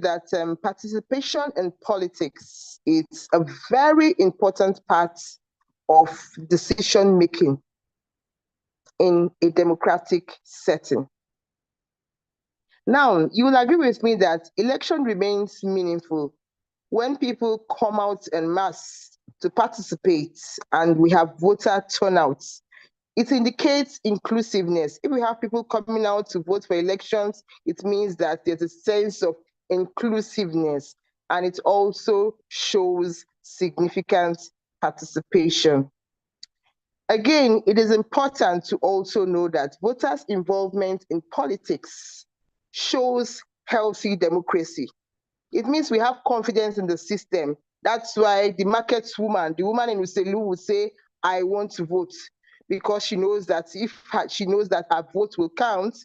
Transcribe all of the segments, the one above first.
that participation in politics is a very important part of decision-making in a democratic setting. Now, you will agree with me that election remains meaningful when people come out en masse to participate and we have voter turnouts. It indicates inclusiveness. If we have people coming out to vote for elections, it means that there's a sense of inclusiveness, and it also shows significant participation. Again, it is important to also know that voters' involvement in politics shows healthy democracy. It means we have confidence in the system. That's why the market woman, the woman in Uselu will say, I want to vote, because she knows that if she knows that her vote will count,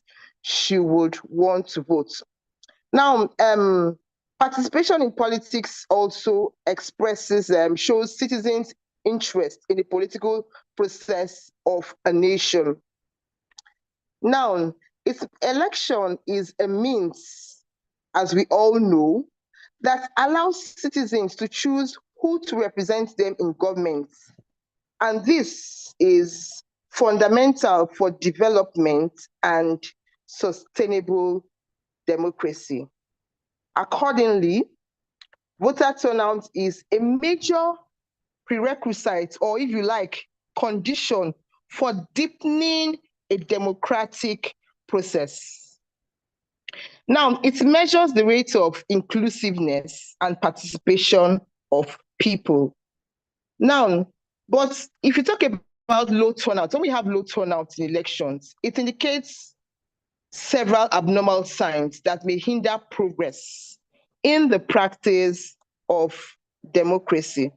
she would want to vote. Now, participation in politics also expresses, shows citizens' interest in the political process of a nation. Now, election is a means, as we all know, that allows citizens to choose who to represent them in government. And this is fundamental for development and sustainable democracy. Accordingly, voter turnout is a major prerequisite, or if you like, condition for deepening a democratic process. Now, it measures the rate of inclusiveness and participation of people. Now, but if you talk about low turnout, when we have low turnout in elections, it indicates several abnormal signs that may hinder progress in the practice of democracy.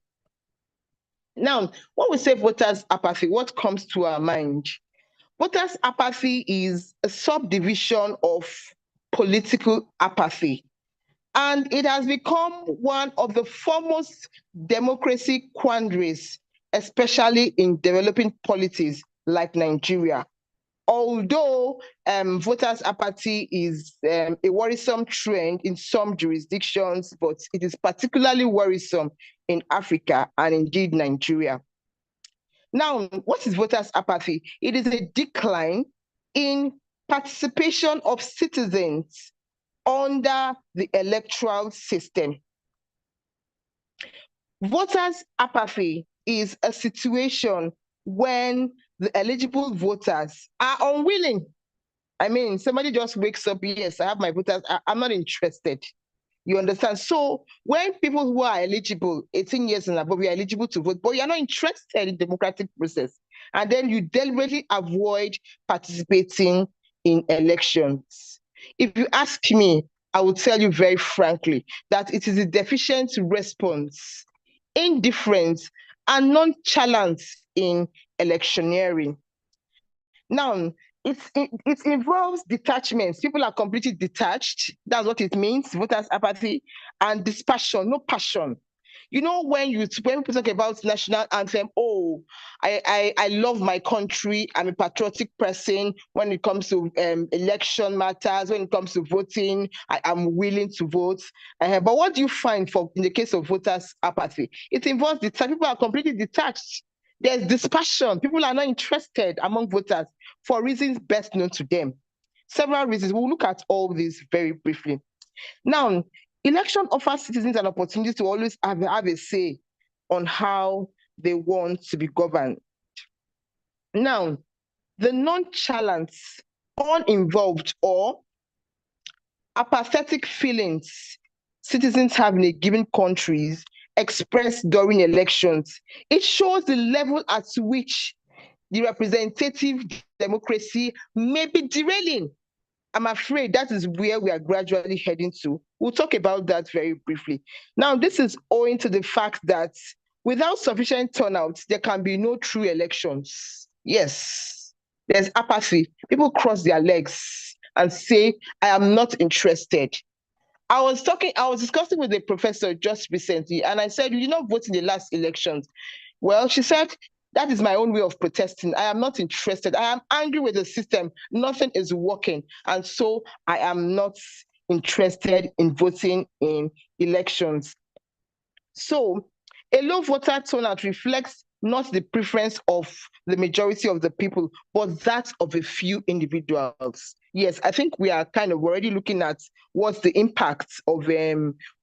Now, when we say voters' apathy, what comes to our mind? Voters' apathy is a subdivision of political apathy, and it has become one of the foremost democracy quandaries, especially in developing polities like Nigeria. Although voters' apathy is a worrisome trend in some jurisdictions, but it is particularly worrisome in Africa and indeed Nigeria. Now, what is voters' apathy? It is a decline in participation of citizens under the electoral system. Voters' apathy is a situation when the eligible voters are unwilling. I mean, somebody just wakes up, yes, I have my voters, I'm not interested. You understand? So when people who are eligible, 18 years and above, you're eligible to vote, but you're not interested in the democratic process, and then you deliberately avoid participating in elections. If you ask me, I will tell you very frankly that it is a deficient response, indifference, and nonchalance in electioneering. Now, it involves detachments. People are completely detached. That's what it means, voters' apathy, and dispassion, no passion. You know, when people talk about national anthem, oh, I love my country, I'm a patriotic person. When it comes to election matters, when it comes to voting, I am willing to vote. But what do you find in the case of voters' apathy? It involves people are completely detached. There's dispassion. People are not interested among voters for reasons best known to them. Several reasons. We'll look at all these very briefly. Now, election offers citizens an opportunity to always have a say on how they want to be governed. Now, the nonchalant, uninvolved, or apathetic feelings citizens have in a given country expressed during elections, it shows the level at which the representative democracy may be derailing. I'm afraid that is where we are gradually heading to. We'll talk about that very briefly. Now, this is owing to the fact that without sufficient turnout, there can be no true elections. Yes, there's apathy. People cross their legs and say, I am not interested. I was discussing with a professor just recently, and I said, you did not vote in the last elections. Well, she said, that is my own way of protesting. I am not interested. I am angry with the system. Nothing is working. And so I am not interested in voting in elections. So a low voter turnout reflects not the preference of the majority of the people, but that of a few individuals. Yes, I think we are kind of already looking at what's the impact of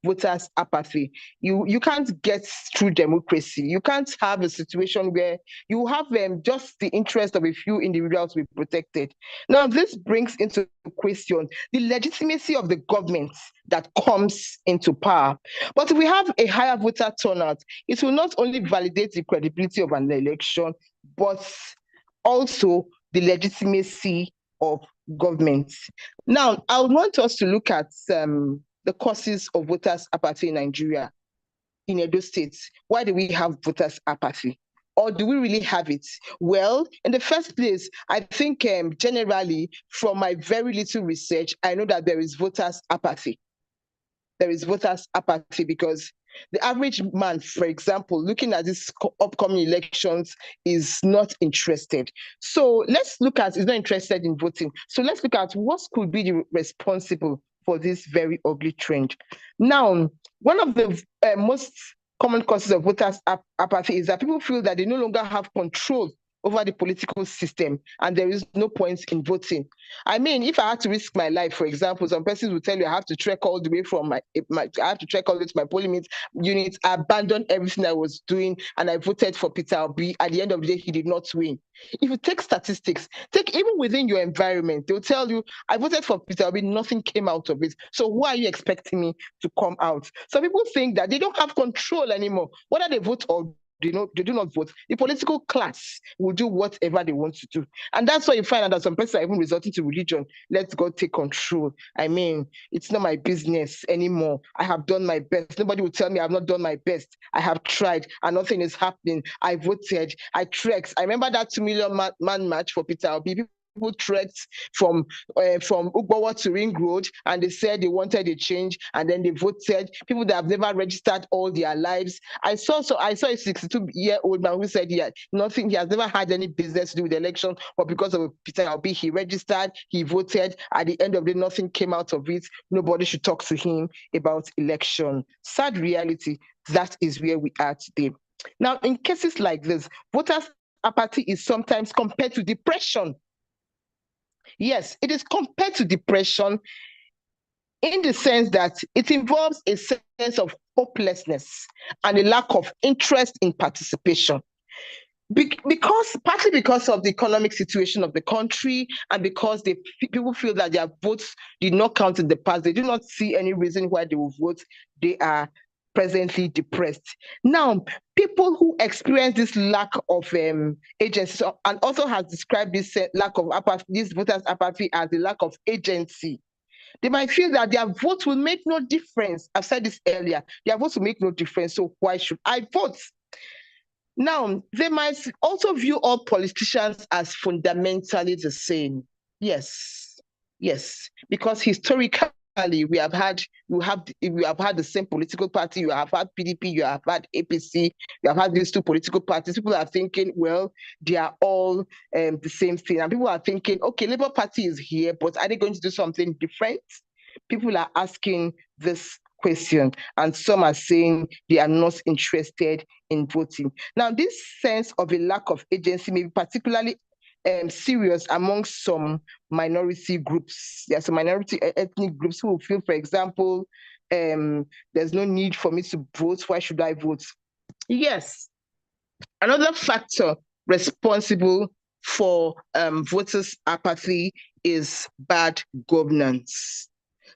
voters' apathy. You can't get through democracy. You can't have a situation where you have just the interest of a few individuals to be protected. Now, this brings into question the legitimacy of the government that comes into power. But if we have a higher voter turnout, it will not only validate the credibility of an election, but also the legitimacy of government. Now, I want us to look at the causes of voters' apathy in Nigeria, in Edo State. Why do we have voters' apathy? Or do we really have it? Well, in the first place, I think generally, from my very little research, I know that there is voters' apathy. There is voters' apathy because the average man, for example, looking at these upcoming elections, is not interested. So let's look at, is not interested in voting. So let's look at what could be the responsible for this very ugly trend. Now, one of the most common causes of voters' apathy is that people feel that they no longer have control over the political system and there is no point in voting. I mean, if I had to risk my life, for example, some persons will tell you I have to trek all the way from I have to trek all the way to my polling unit, I abandoned everything I was doing and I voted for Peter Obi. At the end of the day, he did not win. If you take statistics, take even within your environment, they'll tell you, I voted for Peter Obi, nothing came out of it. So who are you expecting me to come out? Some people think that they don't have control anymore, whether they vote or they do not vote. The political class will do whatever they want to do. And that's why you find out that some persons are even resorting to religion. Let God take control. I mean, it's not my business anymore. I have done my best. Nobody will tell me I've not done my best. I have tried and nothing is happening. I voted. I trekked. I remember that 2 million man march for Peter Obi. People trekked from Ugbowo to Ring Road, and they said they wanted a change, and then they voted. People that have never registered all their lives. I saw a 62-year-old man who said he has never had any business to do with the election, but because of Peter Obi, he registered, he voted. At the end of the day, nothing came out of it. Nobody should talk to him about election. Sad reality, that is where we are today. Now, in cases like this, voters' apathy is sometimes compared to depression. Yes, it is compared to depression in the sense that it involves a sense of hopelessness and a lack of interest in participation. Partly because of the economic situation of the country and because people feel that their votes did not count in the past, they do not see any reason why they will vote. They are presently depressed. Now, people who experience this lack of agency, and also has described this lack of apathy, this voters' apathy as the lack of agency, they might feel that their vote will make no difference. I've said this earlier. Their votes will make no difference, so why should I vote? Now, they might also view all politicians as fundamentally the same. Yes, because historically, we have had the same political party. You have had PDP, you have had APC, you have had these two political parties. People are thinking, well, they are all the same thing. And people are thinking, okay, Labour Party is here, but are they going to do something different? People are asking this question, and some are saying they are not interested in voting. Now, this sense of a lack of agency may be particularly serious among some minority groups. There are some minority ethnic groups who will feel, for example, there's no need for me to vote. Why should I vote? Yes. Another factor responsible for voters' apathy is bad governance.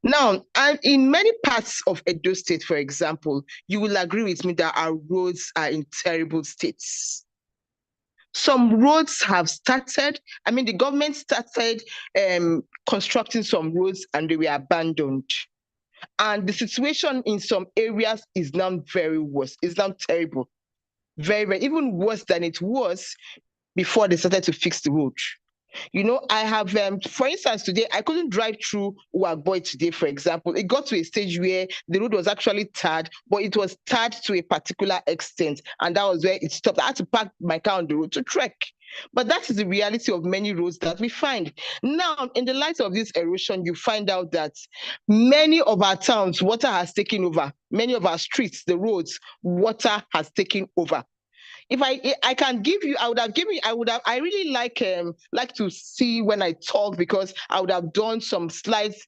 Now, and in many parts of Edo State, for example, you will agree with me that our roads are in terrible states. Some roads have started. I mean, the government started constructing some roads and they were abandoned. And the situation in some areas is now very worse. It's now terrible. Very, very, even worse than it was before they started to fix the road. You know, I have, for instance, today, I couldn't drive through Uwagboy today, for example. It got to a stage where the road was actually tarred, but it was tarred to a particular extent. And that was where it stopped. I had to park my car on the road to trek. But that is the reality of many roads that we find. Now, in the light of this erosion, you find out that many of our towns, water has taken over. Many of our streets, the roads, water has taken over. If I can give you, I would have given, I really like to see when I talk, because I would have done some slides,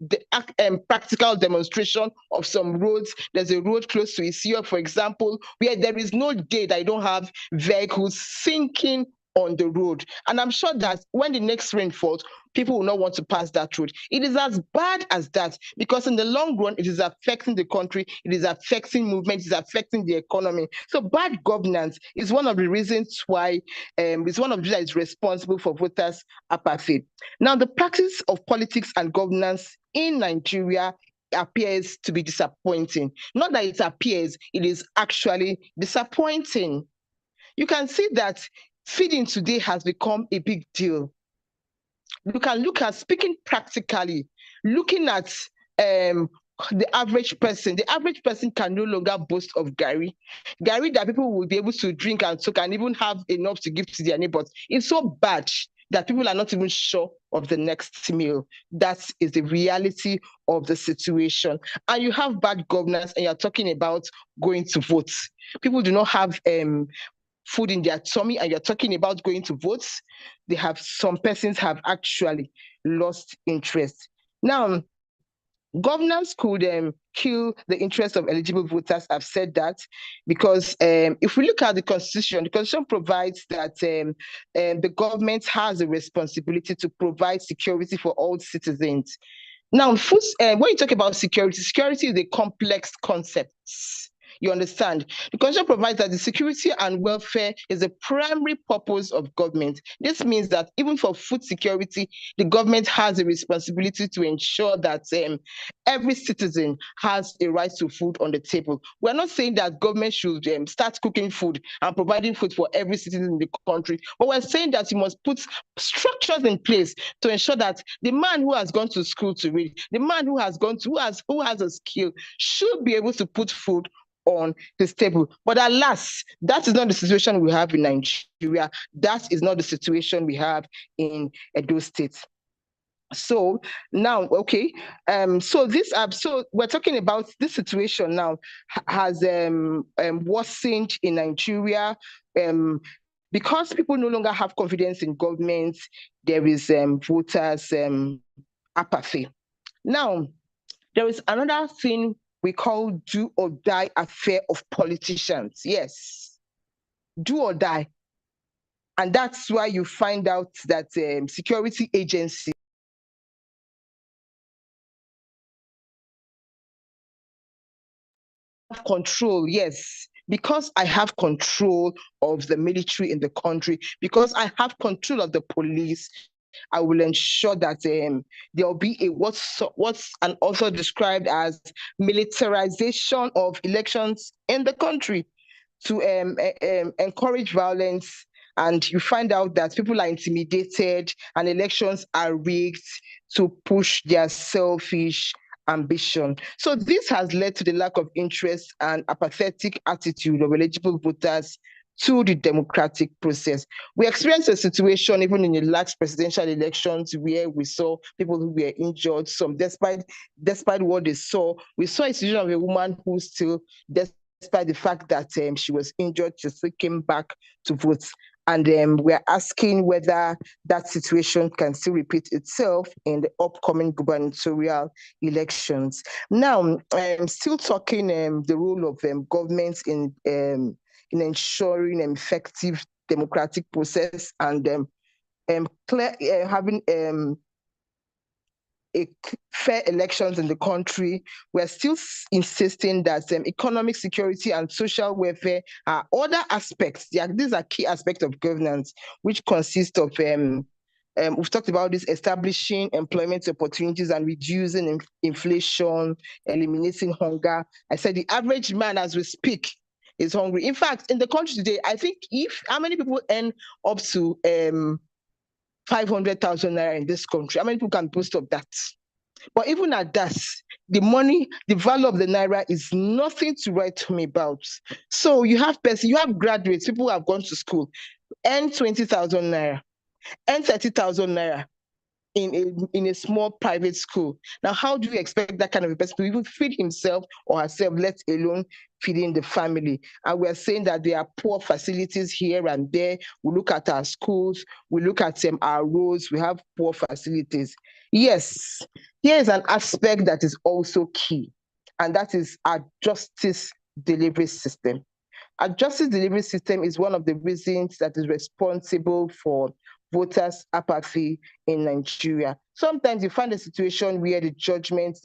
practical demonstration of some roads. There's a road close to Isiyo, for example, where there is no day that I don't have vehicles sinking on the road. And I'm sure that when the next rain falls, people will not want to pass that road. It is as bad as that, because in the long run, it is affecting the country, it is affecting movement, it is affecting the economy. So bad governance is one of the reasons why, it's one of the reasons that is responsible for voters' apathy. Now, the practice of politics and governance in Nigeria appears to be disappointing. Not that it appears, it is actually disappointing. You can see that feeding today has become a big deal. You can look at, speaking practically, looking at the average person can no longer boast of Gary that people will be able to drink and soak and even have enough to give to their neighbors. It's so bad that people are not even sure of the next meal. That is the reality of the situation. And you have bad governance, and you're talking about going to vote. People do not have food in their tummy, and you're talking about going to vote. Some persons have actually lost interest. Now, governance could kill the interest of eligible voters. I've said that, because if we look at the Constitution provides that the government has a responsibility to provide security for all citizens. Now, when you talk about security is a complex concept. You understand? The Constitution provides that the security and welfare is the primary purpose of government. This means that even for food security, the government has a responsibility to ensure that every citizen has a right to food on the table. We're not saying that government should start cooking food and providing food for every citizen in the country, but we're saying that you must put structures in place to ensure that the man who has gone to school to read, the man who has a skill, should be able to put food on his table. But alas, that is not the situation we have in Nigeria. That is not the situation we have in Edo State. So now, okay, so we're talking about this situation now has worsened in Nigeria, because people no longer have confidence in government. There is voters apathy. Now, there is another thing we call do or die affair of politicians. Yes, do or die. And that's why you find out that security agencies have control, yes, because I have control of the military in the country, because I have control of the police, I will ensure that there will be what's an author described as militarization of elections in the country to encourage violence. And you find out that people are intimidated and elections are rigged to push their selfish ambition. So this has led to the lack of interest and apathetic attitude of eligible voters to the democratic process. We experienced a situation even in the last presidential elections where we saw people who were injured, some despite what they saw. We saw a situation of a woman who still, despite the fact that she was injured, she still came back to vote. And we're asking whether that situation can still repeat itself in the upcoming gubernatorial elections. Now, I'm still talking the role of governments in ensuring an effective democratic process and having fair elections in the country. We're still insisting that economic security and social welfare are other aspects. These are key aspects of governance, which consist of we've talked about this, establishing employment opportunities and reducing inflation, eliminating hunger. I said the average man as we speak is hungry. In fact, in the country today, I think how many people earn up to 500,000 naira in this country. How many people can boast of that? But even at that, the money, the value of the naira is nothing to write home about. So you have graduates, people who have gone to school, earn 20,000 naira, earn 30,000 naira in a small private school. Now, how do you expect that kind of a person to even feed himself or herself, let alone feeding the family? And we're saying that there are poor facilities here and there. We look at our schools, we look at our roads, we have poor facilities. Yes, here is an aspect that is also key, and that is our justice delivery system. Our justice delivery system is one of the reasons that is responsible for voters' apathy in Nigeria. Sometimes you find a situation where the judgment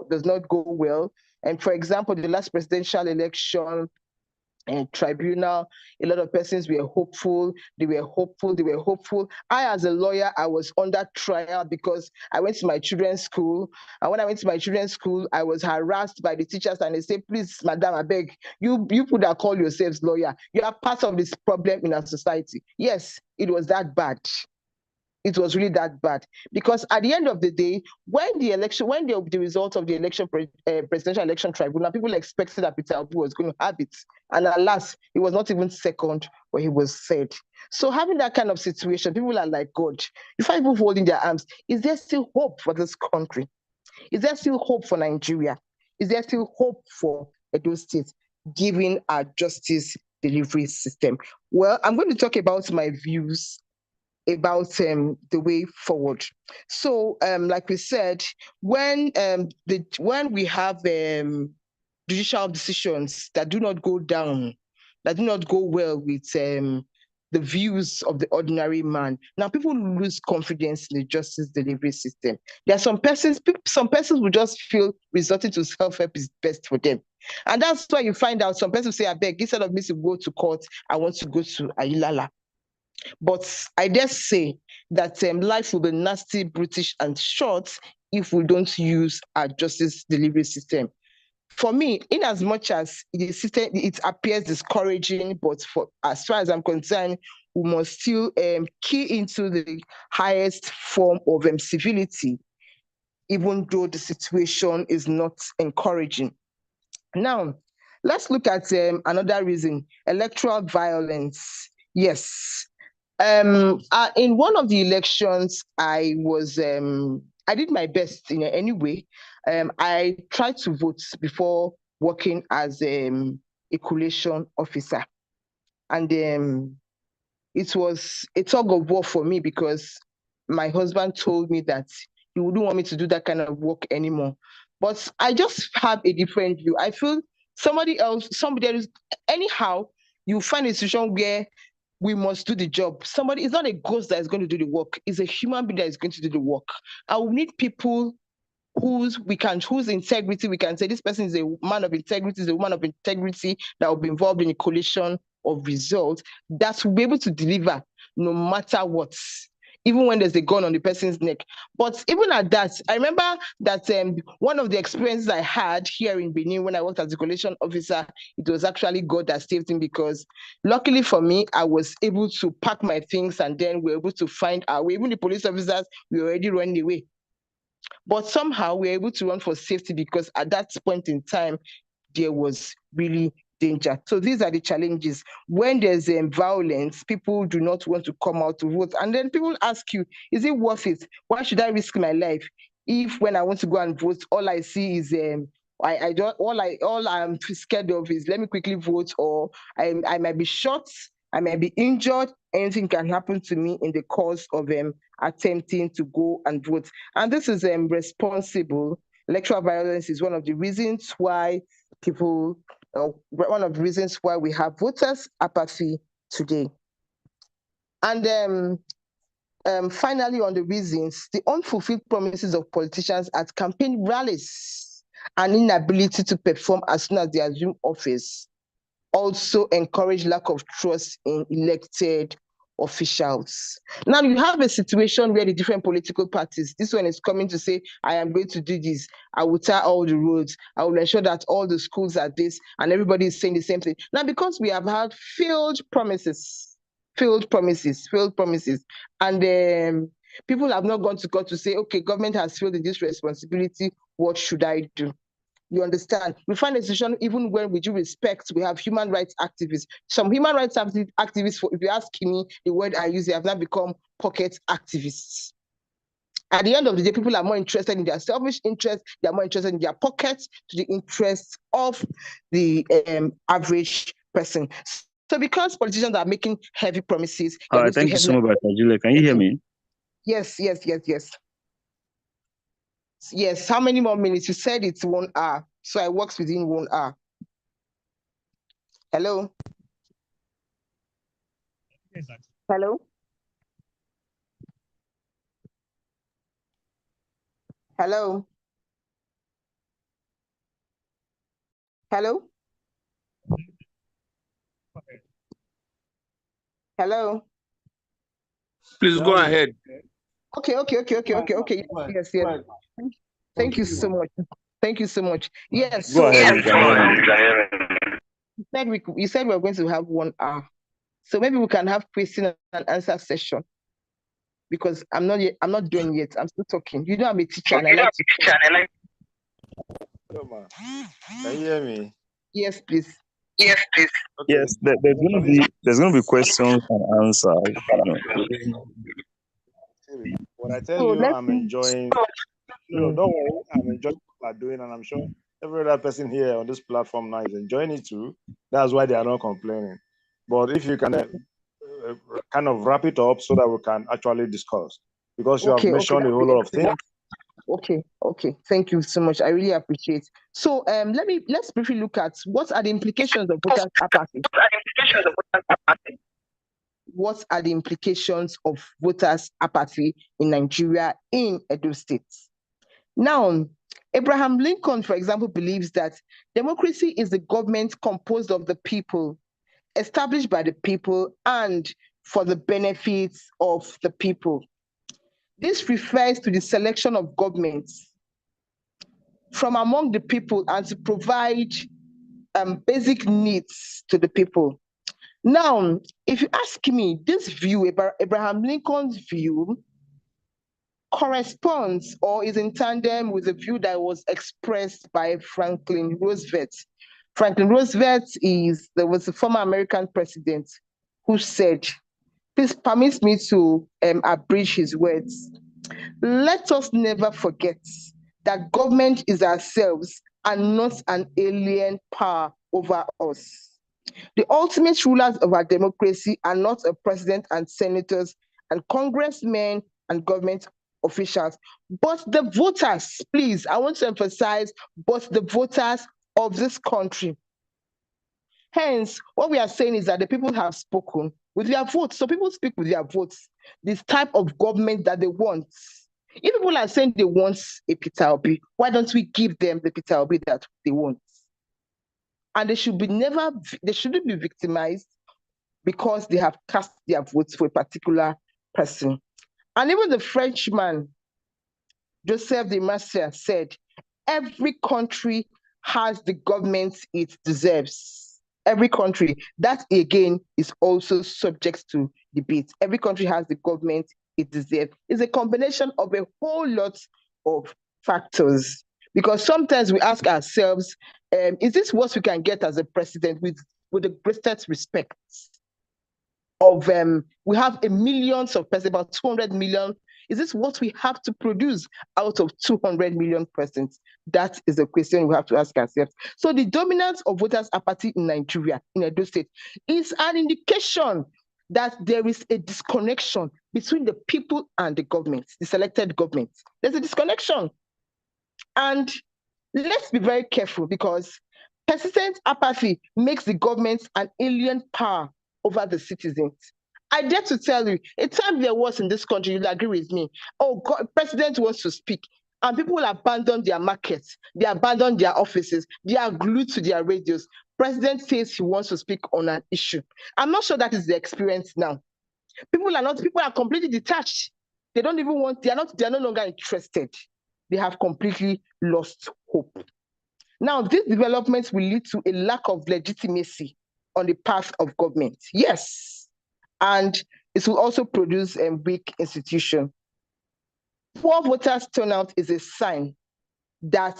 does not go well. And for example, the last presidential election and tribunal, a lot of persons were hopeful. They were hopeful. I, as a lawyer, I was under trial because I went to my children's school. And when I went to my children's school, I was harassed by the teachers, and they said, please, madam, I beg, you could have called yourselves lawyer. You are part of this problem in our society. Yes, it was that bad. It was really that bad, because at the end of the day, when the result of the presidential election tribunal, people expected that Peter Obi was going to have it, and alas, he was not even second where he was third. So having that kind of situation, people are like, God, you find people holding their arms. Is there still hope for this country? Is there still hope for Nigeria? Is there still hope for Edo State, given our justice delivery system? Well, I'm going to talk about my views about the way forward. So, like we said, when we have judicial decisions that do not go down, that do not go well with the views of the ordinary man, now people lose confidence in the justice delivery system. There are some persons will just feel resorting to self-help is best for them. And that's why you find out some persons say, I beg, instead of me to go to court, I want to go to Ayilala. But I dare say that life will be nasty, brutish, and short if we don't use our justice delivery system. For me, in as much as the system, it appears discouraging, but as far as I'm concerned, we must still key into the highest form of civility, even though the situation is not encouraging. Now, let's look at another reason: electoral violence. Yes. In one of the elections, I did my best in any way. I tried to vote before working as a collation officer. And it was a tug of war for me, because my husband told me that he wouldn't want me to do that kind of work anymore. But I just have a different view. I feel somebody else, anyhow, you find a situation where we must do the job. Somebody, it's not a ghost that is going to do the work. It's a human being that is going to do the work. I will need people whose integrity we can say this person is a man of integrity, is a woman of integrity that will be involved in a coalition of results that will be able to deliver no matter what, even when there's a gun on the person's neck. But even at that, I remember that one of the experiences I had here in Benin when I worked as a collation officer, it was actually God that saved me, because luckily for me, I was able to pack my things, and then we were able to find our way. Even the police officers were already running away. But somehow we were able to run for safety, because at that point in time, there was really danger. So these are the challenges. When there's violence, people do not want to come out to vote. And then people ask you, is it worth it? Why should I risk my life if when I want to go and vote, all I see is all I'm scared of is let me quickly vote, or I might be shot, I might be injured, anything can happen to me in the course of attempting to go and vote. And this is responsible. Electoral violence is one of the reasons why one of the reasons why we have voters' apathy today. And finally, on the reasons, the unfulfilled promises of politicians at campaign rallies and inability to perform as soon as they assume office also encourage lack of trust in elected officials. Now you have a situation where the different political parties, this one is coming to say, I am going to do this, I will tar all the roads, I will ensure that all the schools are this, and everybody is saying the same thing. Now, because we have had failed promises, and People have not gone to court to say, okay, government has failed in this responsibility. What should I do? You understand? We find a situation even when, with due respect, we have human rights activists. Some human rights activists, if you ask me, the word I use, they have now become pocket activists. At the end of the day, people are more interested in their selfish interests. They are more interested in their pockets to the interests of the average person. So because politicians are making heavy promises. All right, thank you so much, Juliet. Can you hear me? Yes. Yes, how many more minutes? You said it's 1 hour, so I works within 1 hour. Hello? Hello? Hello? Hello? Hello? Please go ahead. Okay. Yes. Thank you so much. Thank you so much. Yes. Go ahead. You said we were going to have 1 hour. So maybe we can have question and answer session. Because I'm not doing yet. I'm still talking. You know I'm a teacher and I like to talk. Can you hear me? Yes, please. Okay. Yes, there's gonna be questions and answers. When I tell you I'm enjoying, don't worry, I'm enjoying what I'm doing, and I'm sure every other person here on this platform now is enjoying it too. That's why they are not complaining. But if you can kind of wrap it up so that we can actually discuss, because you have mentioned a whole lot of things. Okay. Thank you so much. I really appreciate. So let's briefly look at what are the implications of voters' apathy. What are the implications of voters' apathy in Nigeria, in Edo State? Now, Abraham Lincoln, for example, believes that democracy is the government composed of the people, established by the people, and for the benefits of the people. This refers to the selection of governments from among the people and to provide basic needs to the people. Now, if you ask me, this view, Abraham Lincoln's view, corresponds or is in tandem with the view that was expressed by Franklin Roosevelt. Franklin Roosevelt was a former American president who said, please permit me to abridge his words. Let us never forget that government is ourselves and not an alien power over us. The ultimate rulers of our democracy are not a president and senators and congressmen and government officials, but the voters. Please, I want to emphasize, but the voters of this country. Hence, what we are saying is that the people have spoken with their votes. So people speak with their votes, this type of government that they want. If people are saying they want a Peter Obi, why don't we give them the Peter Obi that they want? And they shouldn't be victimized because they have cast their votes for a particular person. And even the Frenchman, Joseph de Maistre, said, every country has the government it deserves. Every country. That, again, is also subject to debate. Every country has the government it deserves. It's a combination of a whole lot of factors. Because sometimes we ask ourselves, is this what we can get as a president with the greatest respect? We have millions of presidents, about 200 million. Is this what we have to produce out of 200 million presidents? That is a question we have to ask ourselves. So the dominance of voters' apathy in Nigeria, in Edo State, is an indication that there is a disconnection between the people and the government, the selected government. There's a disconnection. And let's be very careful, because persistent apathy makes the government an alien power over the citizens. I dare to tell you, a time there was in this country, you'll agree with me, oh God, president wants to speak, and people will abandon their markets, they abandon their offices, they are glued to their radios. President says he wants to speak on an issue. I'm not sure that is the experience now. People are completely detached. They don't even want, they are no longer interested. They have completely lost hope. Now, these developments will lead to a lack of legitimacy on the part of government. Yes. And it will also produce a weak institution. poor voters turnout is a sign that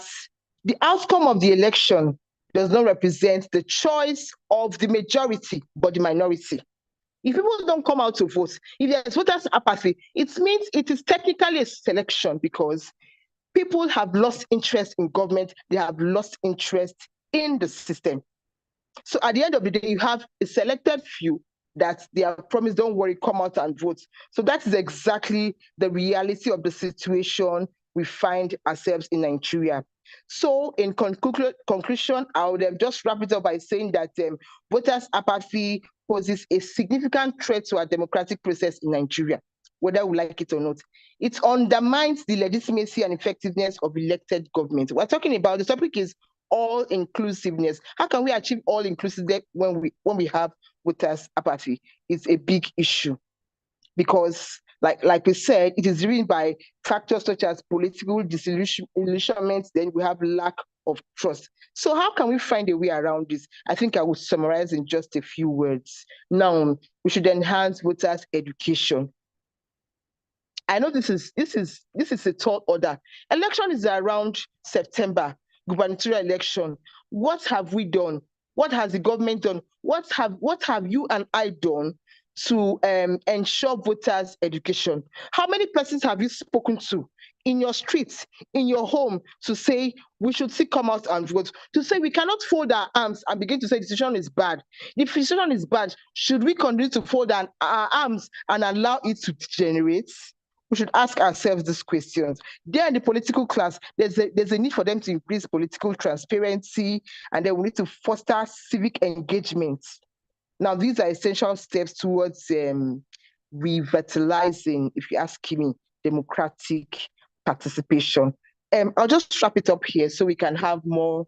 the outcome of the election does not represent the choice of the majority, but the minority. If people don't come out to vote, if there's voters' apathy, it means it is technically a selection because people have lost interest in government, they have lost interest in the system. So at the end of the day, you have a selected few that they are promised, don't worry, come out and vote. So that is exactly the reality of the situation we find ourselves in Nigeria. So in conclusion, I would just wrap it up by saying that voters' apathy poses a significant threat to our democratic process in Nigeria, whether we like it or not. It undermines the legitimacy and effectiveness of elected government. We're talking about, the topic is all inclusiveness. How can we achieve all inclusiveness when we have voters' apathy? It's a big issue because, like we said, it is driven by factors such as political disillusionment. Then we have lack of trust. So how can we find a way around this? I think I will summarize in just a few words. Now, we should enhance voters' education. I know this is a tall order. Election is around September, gubernatorial election. What have we done? What has the government done? What have you and I done to ensure voters' education? How many persons have you spoken to in your streets, in your home, to say we should still come out and vote? To say we cannot fold our arms and begin to say the decision is bad. The decision is bad. Should we continue to fold our arms and allow it to degenerate? We should ask ourselves these questions. There in the political class, there's a need for them to increase political transparency, and then we need to foster civic engagement. Now, these are essential steps towards revitalizing, if you ask me, democratic participation. I'll just wrap it up here so we can have a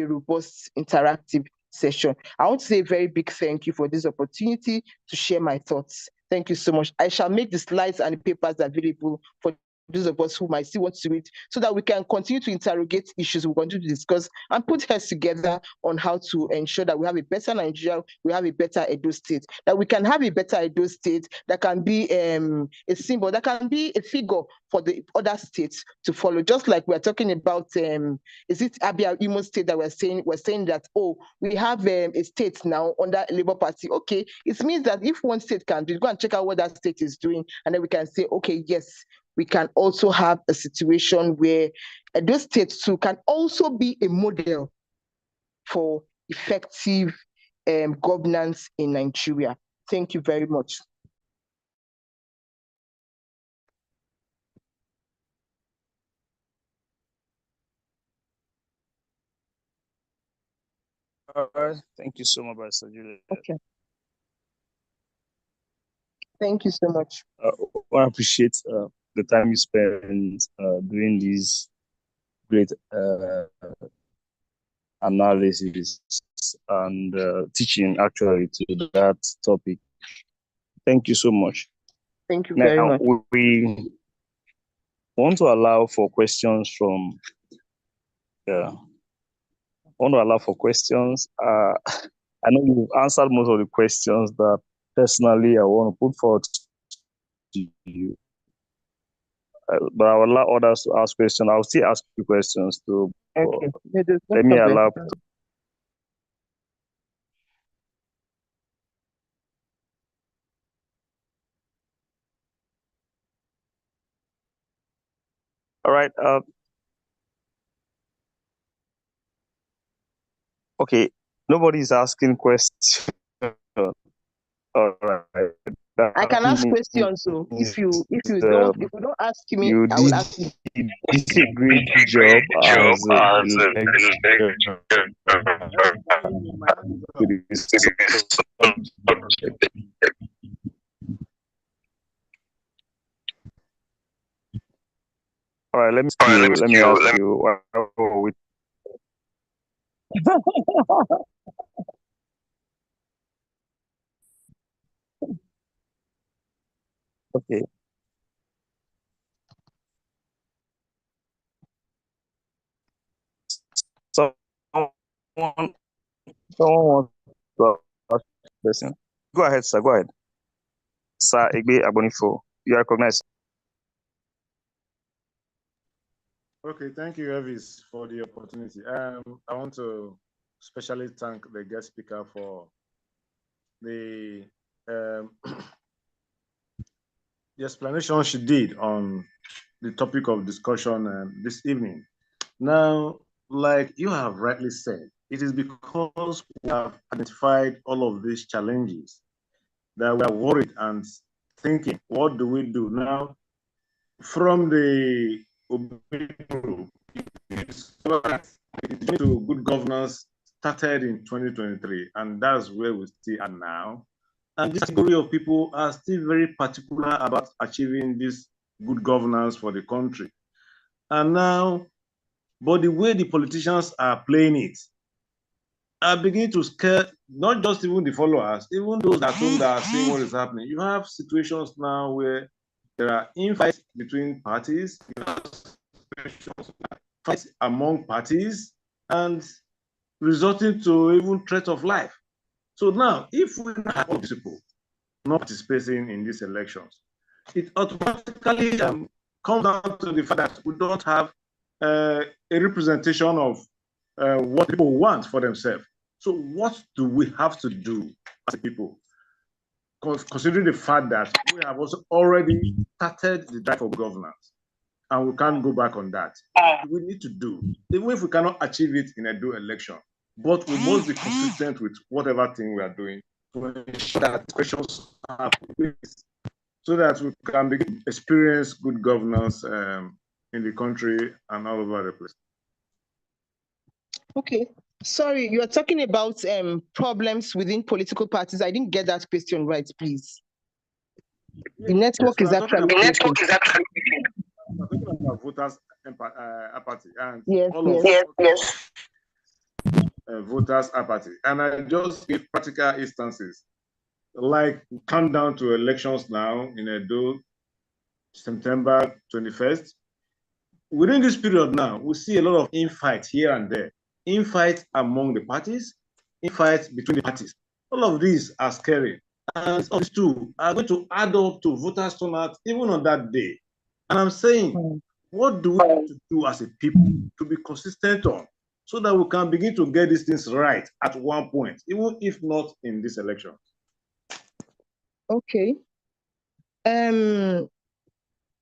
robust interactive session. I want to say a very big thank you for this opportunity to share my thoughts. Thank you so much. I shall make the slides and the papers available for those of us who might still want to read, so that we can continue to interrogate issues, we continue to discuss and put heads together on how to ensure that we have a better Nigeria, we have a better Edo State, that we can have a better Edo State that can be a symbol, that can be a figure for the other states to follow. Just like we're talking about, is it Abia Imo State that we're saying that, oh, we have a state now under a Labour Party. Okay, it means that if one state can do it, go and check out what that state is doing, and then we can say, okay, yes, we can also have a situation where those states too can also be a model for effective governance in Nigeria. Thank you very much. Thank you so much, Mr. Juliet. Okay. Thank you so much. I appreciate the time you spent doing these great analysis and teaching actually to that topic. Thank you so much. Thank you very much. We want to allow for questions from I know you've answered most of the questions that personally I want to put forward to you. But I will allow others to ask questions. I'll still ask you questions too. Okay. Let me allow. All right. Okay. Nobody's asking questions. All right. I can ask questions, so if you don't ask me, I will ask you. You did a great job as all right, let me ask you. Okay. So someone wants to ask a question. Go ahead, sir. Go ahead. Sir Egbe Abonifo, you are recognized. Okay, thank you, Elvis, for the opportunity. I want to especially thank the guest speaker for the the explanation she did on the topic of discussion this evening. Now, like you have rightly said, it is because we have identified all of these challenges that we are worried and thinking, what do we do now? From the Obidient group, to good governance started in 2023, and that's where we still are now. And this category of people are still very particular about achieving this good governance for the country. And now, but the way the politicians are playing it are beginning to scare not just even the followers, even those at home that are seeing what is happening. You have situations now where there are infights between parties, you have fights among parties, and resulting to even threat of life. So now, if we have all these people not participating in these elections, it automatically comes down to the fact that we don't have a representation of what people want for themselves. So what do we have to do as a people? Considering the fact that we have also already started the drive for governance, and we can't go back on that. We need to do, even if we cannot achieve it in a do election, but we must be consistent with whatever thing we are doing to ensure that questions are placed so that we can experience good governance in the country and all over the place. Okay. Sorry, you are talking about problems within political parties. I didn't get that question right, please. The network is actually I'm talking about voters' apathy and yes, all of voters' apathy. And I just give practical instances, like countdown to elections now in Edo, September 21st. Within this period now, we see a lot of infights here and there, infights among the parties, infights between the parties. All of these are scary. And all these two are going to add up to voters' turnout even on that day. And I'm saying, what do we have to do as a people to be consistent on so that we can begin to get these things right at one point, even if not in this election? Okay.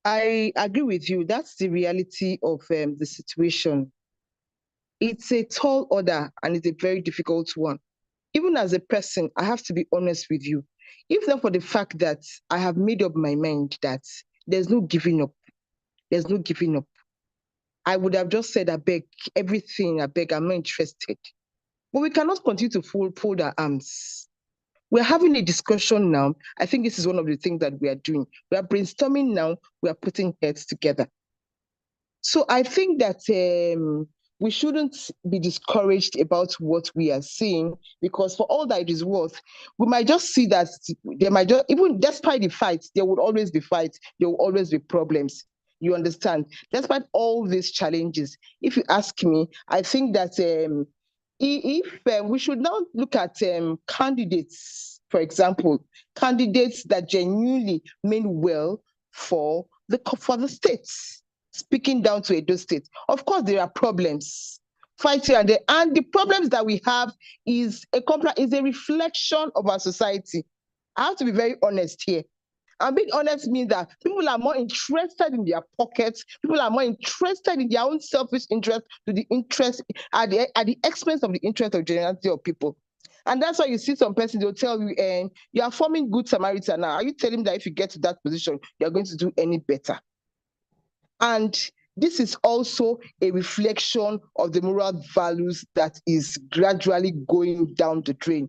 I agree with you. That's the reality of the situation. It's a tall order and it's a very difficult one. Even as a person, I have to be honest with you. If not for the fact that I have made up my mind that there's no giving up, there's no giving up, I would have just said, I beg, everything, I beg, I'm not interested. But we cannot continue to fold our arms. We're having a discussion now. I think this is one of the things that we are doing. We are brainstorming now. We are putting heads together. So I think that we shouldn't be discouraged about what we are seeing, because for all that it is worth, we might just see that there might just, even despite the fights, there would always be fights, there will always be problems. You understand? Despite all these challenges, if you ask me, I think that if we should now look at candidates, for example, candidates that genuinely mean well for the states. Speaking down to Edo State, of course there are problems, fighting and the problems that we have is a reflection of our society. I have to be very honest here. And being honest means that people are more interested in their pockets. People are more interested in their own selfish interest to the interest at the expense of the interest of generality of people. And that's why you see some person, they'll tell you, you are forming good Samaritan now. Are you telling them that if you get to that position, you're going to do any better? And this is also a reflection of the moral values that is gradually going down the drain.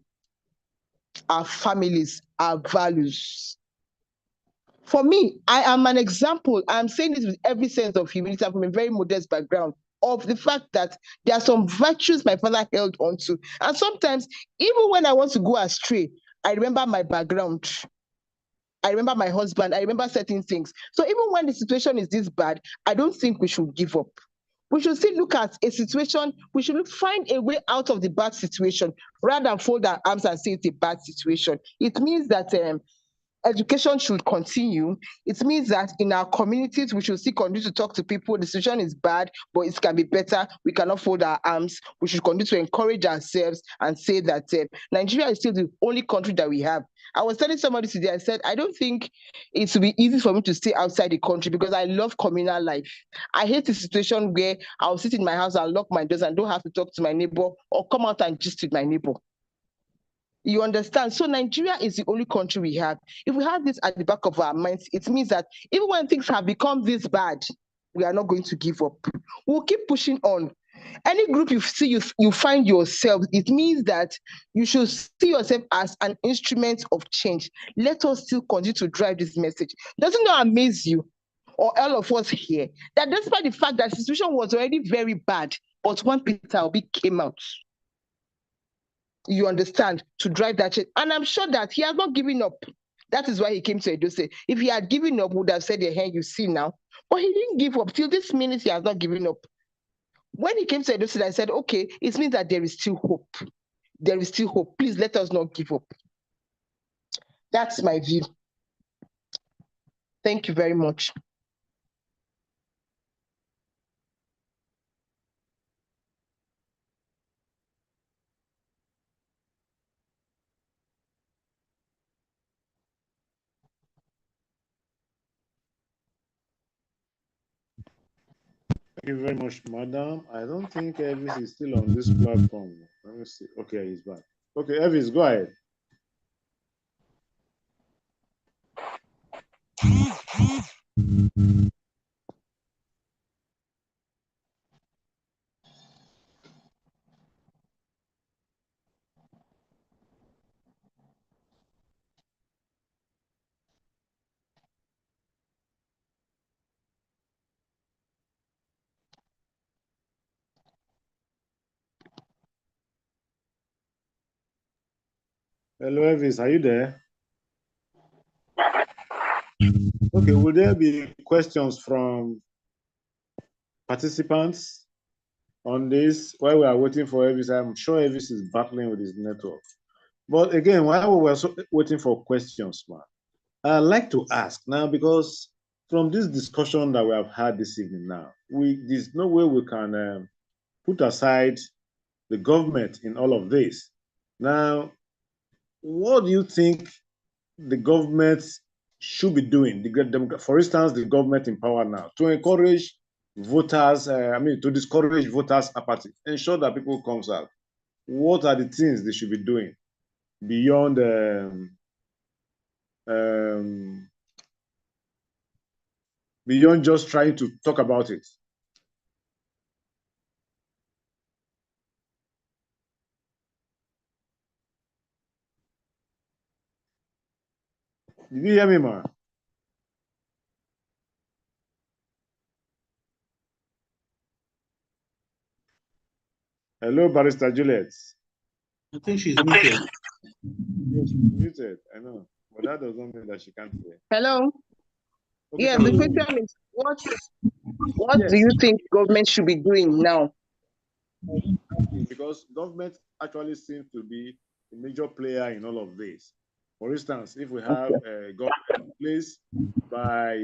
Our families, our values. For me, I am an example. I'm saying this with every sense of humility. I'm from a very modest background of the fact that there are some virtues my father held onto. And sometimes, even when I want to go astray, I remember my background. I remember my husband. I remember certain things. So even when the situation is this bad, I don't think we should give up. We should still look at a situation. We should find a way out of the bad situation rather than fold our arms and say it's a bad situation. It means that education should continue. It means that in our communities, we should still continue to talk to people. The situation is bad, but it can be better. We cannot fold our arms. We should continue to encourage ourselves and say that Nigeria is still the only country that we have. I was telling somebody today, I said, I don't think it will be easy for me to stay outside the country because I love communal life. I hate the situation where I'll sit in my house and lock my doors and don't have to talk to my neighbor or come out and gist with my neighbor. You understand? So Nigeria is the only country we have. If we have this at the back of our minds, it means that even when things have become this bad, we are not going to give up. We'll keep pushing on. Any group you see you find yourself, it means that you should see yourself as an instrument of change. Let us still continue to drive this message. Doesn't it amaze you, or all of us here, that despite the fact that the situation was already very bad, but when Peter Obi came out, you understand, to drive that change. And I'm sure that he has not given up. That is why he came to Edo State. If he had given up, would have said, hey, you see now. But he didn't give up. Till this minute, he has not given up. When he came to Edo State, I said, okay, it means that there is still hope. There is still hope. Please let us not give up. That's my view. Thank you very much. Thank you very much, madam. I don't think Elvis is still on this platform. Let me see. Okay, he's back. Okay, Elvis, go ahead. Hello, Elvis, are you there? Okay, will there be questions from participants on this while we are waiting for Elvis? I'm sure Elvis is battling with his network. But again, while we were waiting for questions, man, I'd like to ask now, because from this discussion that we have had this evening now, there's no way we can put aside the government in all of this. Now, what do you think the government should be doing? For instance, the government in power now, to encourage voters, to discourage voters' apathy, ensure that people comes out. What are the things they should be doing beyond beyond just trying to talk about it? Did you hear me, ma? Hello, Barrister Juliet. I think she's muted. Yes, she's muted. I know, but that doesn't mean that she can't hear. Hello. Okay, yeah, the question is, what do you think government should be doing now? Because government actually seems to be a major player in all of this. For instance, if we have a government in place by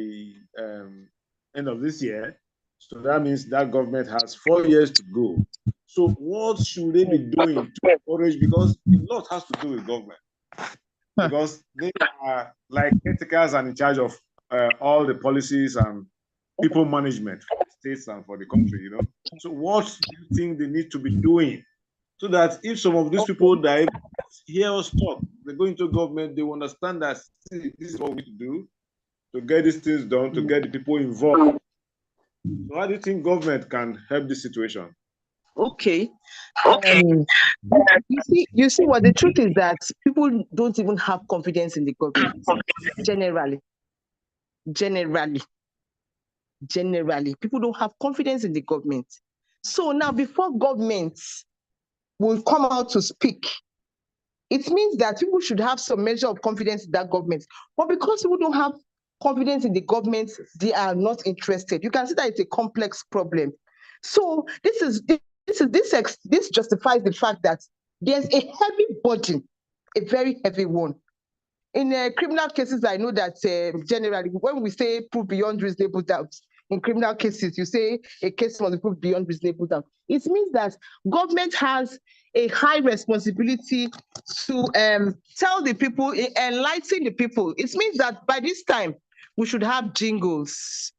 end of this year, so that means that government has 4 years to go. So what should they be doing to encourage? Because a lot has to do with government. Because they are like caretakers and in charge of all the policies and people management for the states and for the country, you know. So what do you think they need to be doing so that if some of these people that hear us talk, they go into government, they will understand that this is what we need to do to get these things done, to get the people involved. So how do you think government can help this situation? Okay. You see what the truth is, that people don't even have confidence in the government. Generally, people don't have confidence in the government. So now, before government will come out to speak, it means that people should have some measure of confidence in that government. But because people don't have confidence in the government, they are not interested. You can see that it's a complex problem. So this justifies the fact that there's a heavy burden, a very heavy one, In criminal cases, I know that generally, when we say proof beyond reasonable doubt, in criminal cases, you say a case must be proved beyond reasonable doubt. It means that government has a high responsibility to tell the people, enlighten the people. It means that by this time, we should have jingles.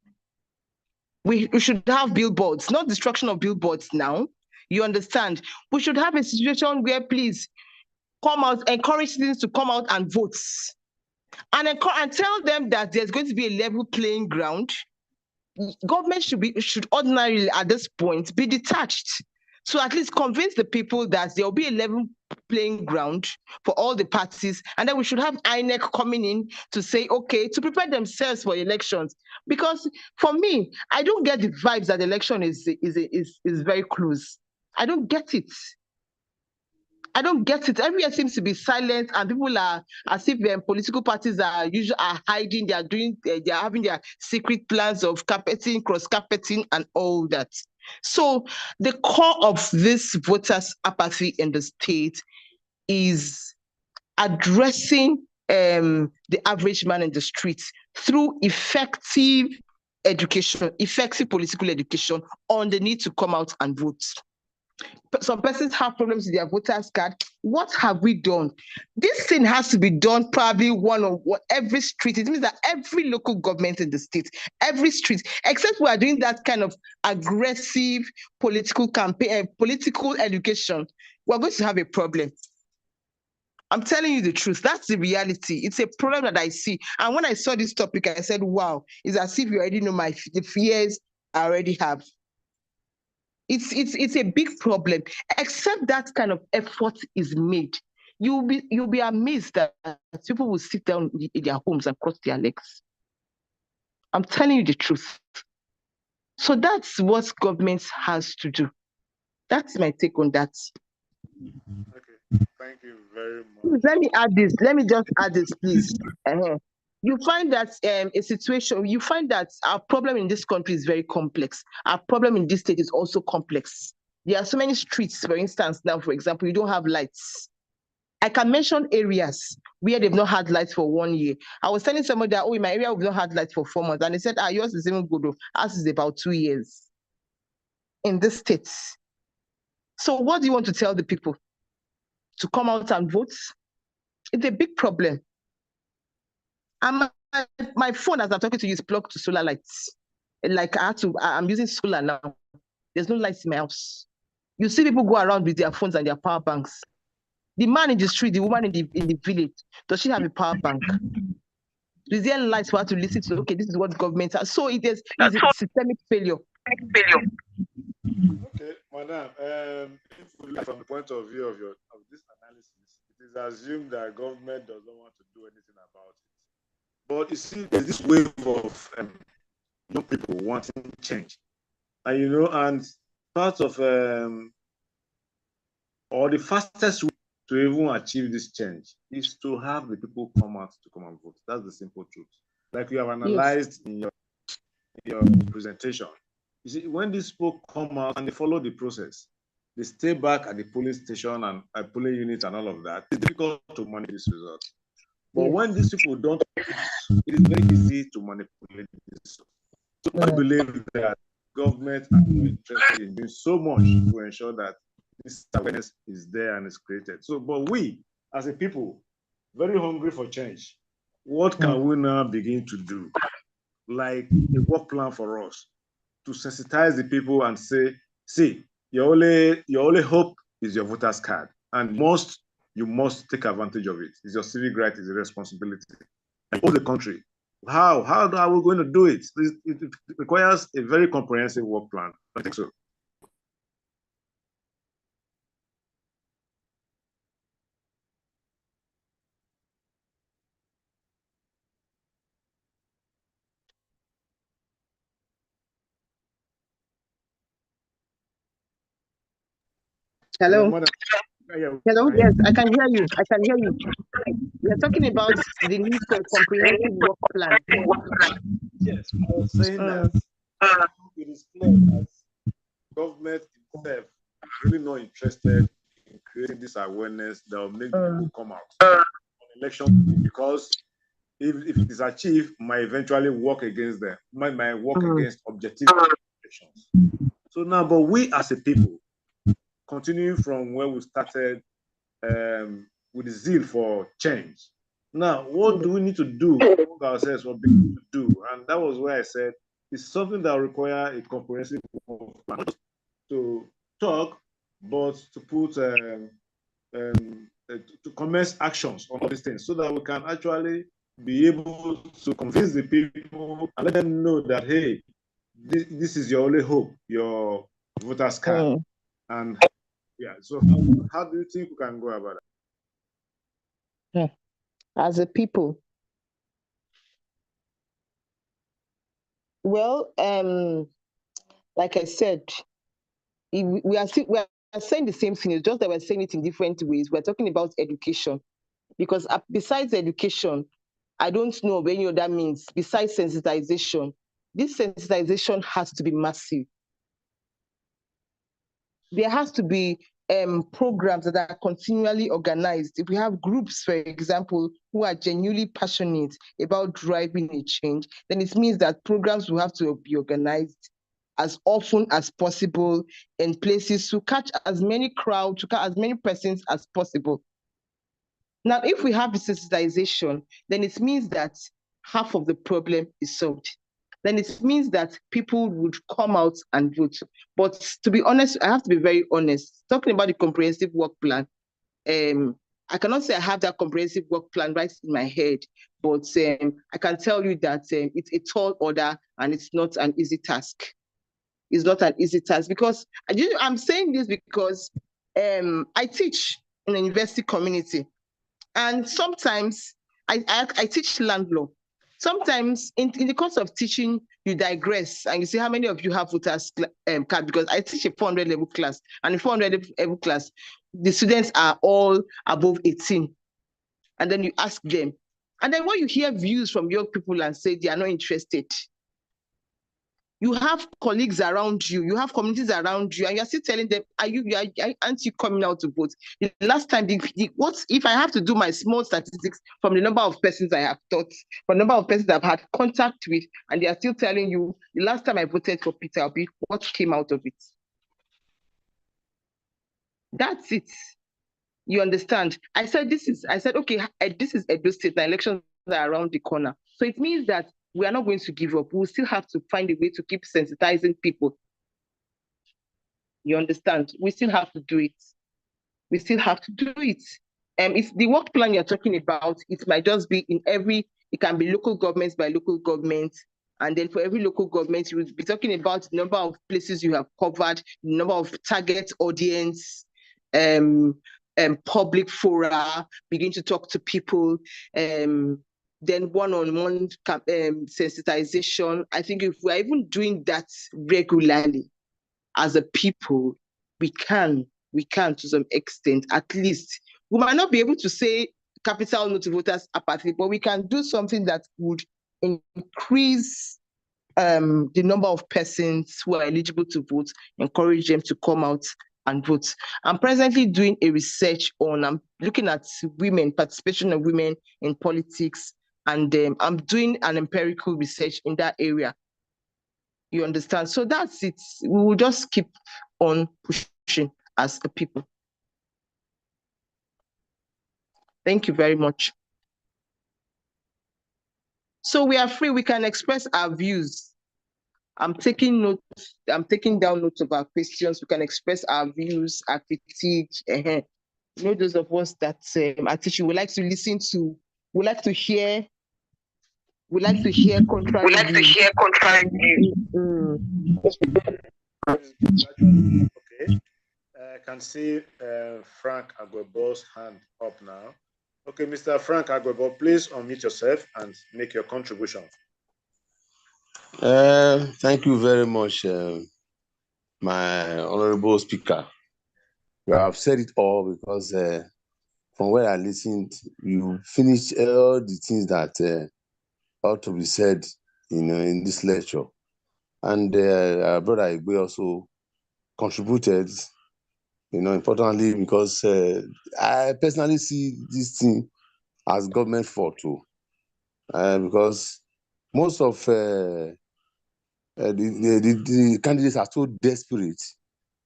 We should have billboards, not destruction of billboards now. You understand? We should have a situation where, please, come out, encourage citizens to come out and vote. And tell them that there's going to be a level playing ground. Government should ordinarily at this point be detached. So at least convince the people that there will be a level playing ground for all the parties, and then we should have INEC coming in to say, okay, to prepare themselves for elections. Because for me, I don't get the vibes that the election is very close. I don't get it. I don't get it. Everywhere seems to be silent, and people are as if political parties are hiding. They are having their secret plans of carpeting, cross carpeting, and all that. So the core of this voters' apathy in the state is addressing the average man in the streets through effective education, effective political education on the need to come out and vote. Some persons have problems with their voters card. What have we done? This thing has to be done probably every street. It means that every local government in the state, every street, except we are doing that kind of aggressive political campaign, political education, we're going to have a problem. I'm telling you the truth. That's the reality. It's a problem that I see. And when I saw this topic, I said, wow, it's as if you already know the fears I already have. It's a big problem. Except that kind of effort is made, you'll be amazed that people will sit down in their homes and cross their legs. I'm telling you the truth. So that's what government has to do. That's my take on that. Okay, thank you very much. Let me add this. Let me just add this, please. You find that you find that our problem in this country is very complex. Our problem in this state is also complex. There are so many streets, for instance, now, for example, you don't have lights. I can mention areas where they've not had lights for 1 year. I was telling somebody that, in my area, we've not had lights for 4 months. And they said, yours is even good. Ours is about 2 years in this state. So what do you want to tell the people? To come out and vote? It's a big problem. And my phone, as I'm talking to you, is plugged to solar lights. Like I'm using solar now. There's no lights in my house. You see people go around with their phones and their power banks. The man in the street, the woman in the village, does she have a power bank? Is there lights for her to listen to? Okay, this is what government has. So it's a systemic failure. Okay, madam. If we look from the point of view of this analysis, it is assumed that government does not want to do anything about it. But you see, there's this wave of young people wanting change, and part of or the fastest way to even achieve this change is to have the people come out to come and vote. That's the simple truth. Like you have analyzed in your presentation. You see, when these people come out and they follow the process, they stay back at the police station and polling unit and all of that, it's difficult to manage this result. But when these people don't, it is very easy to manipulate this. So I believe that government are interested in doing so much to ensure that this awareness is there and is created. So, but we, as a people, very hungry for change, what can we now begin to do? Like a work plan for us to sensitize the people and say, see, your only hope is your voter's card, and you must take advantage of it. It's your civic right, it's a responsibility. And all the country. How are we going to do it? It requires a very comprehensive work plan. I think so. Hello. Hello. Yes, I can hear you. We are talking about the need for a comprehensive work plan. Yes, I was saying that it is clear that government itself is really not interested in creating this awareness that will make people come out on election because if it is achieved, might eventually work against them, might work against objective elections. So now, but we as a people, continuing from where we started with the zeal for change. Now, what do we need to do among ourselves? What we need to do? And that was where I said it's something that requires a comprehensive plan to talk, but to put to commence actions on all these things so that we can actually be able to convince the people and let them know that, hey, this is your only hope, your voter's card. And yeah, so how do you think we can go about it? As a people? Well, like I said, we are saying the same thing. It's just that we're saying it in different ways. We're talking about education, because besides education, I don't know of any other means besides sensitization. This sensitization has to be massive. There has to be programs that are continually organized. If we have groups, for example, who are genuinely passionate about driving a change, then it means that programs will have to be organized as often as possible in places to catch as many crowds, to catch as many persons as possible. Now, if we have desensitization, then it means that half of the problem is solved. Then it means that people would come out and vote. But to be honest, I have to be very honest. Talking about the comprehensive work plan, I cannot say I have that comprehensive work plan right in my head, but I can tell you that it's a tall order and it's not an easy task. It's not an easy task because I'm saying this because I teach in a university community. And sometimes I teach land law. Sometimes in the course of teaching, you digress and you see how many of you have voters card, because I teach a 400 level class, and in 400 level class, the students are all above 18. And then you ask them. And then when you hear views from young people and say they are not interested, you have colleagues around you, you have communities around you, and you're still telling them, aren't you coming out to vote? The last time, what if I have to do my small statistics from the number of persons I have taught, from the number of persons I've had contact with, and they are still telling you, the last time I voted for Peter Obi, what came out of it? That's it. You understand? I said, okay, this is Edo State, the elections are around the corner. So it means that we are not going to give up. We'll still have to find a way to keep sensitizing people. You understand? We still have to do it. We still have to do it. If the work plan you're talking about, it might just be it can be local governments by local governments. And then for every local government, you will be talking about the number of places you have covered, the number of target audience, public fora, begin to talk to people, then one-on-one sensitization. I think if we're even doing that regularly as a people, we can to some extent, at least. We might not be able to say capital no to voters apathy, but we can do something that would increase the number of persons who are eligible to vote, encourage them to come out and vote. I'm presently doing a research I'm looking at women, participation of women in politics, and I'm doing an empirical research in that area. You understand? So that's it. We will just keep on pushing as a people. Thank you very much. So we are free. We can express our views. I'm taking notes. I'm taking down notes of our questions. We can express our views, our critique. You know, those of us that are teaching, we like to listen to. We like to hear. We like to hear contrary views. Okay. I can see Frank Agwebo's hand up now. Okay, Mr. Frank Agwebo, please unmute yourself and make your contribution. Thank you very much, my honorable speaker. You have said it all because from where I listened, you finished all the things that ought to be said, in this lecture. And our brother Igwe also contributed, importantly, because I personally see this thing as government fault too, because most of the candidates are so desperate.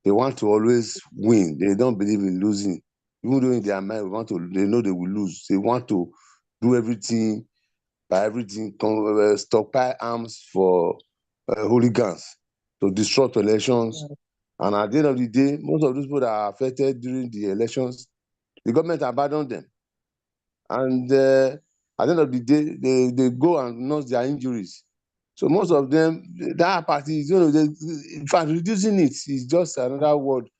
They want to always win. They don't believe in losing. Even though in their mind, they know they will lose. They want to do everything by everything, stockpile arms for hooligans to disrupt elections. And at the end of the day, most of those people that are affected during the elections, the government abandoned them. And at the end of the day, they go and nurse their injuries. So most of them, that party is, in fact, reducing it is just another word.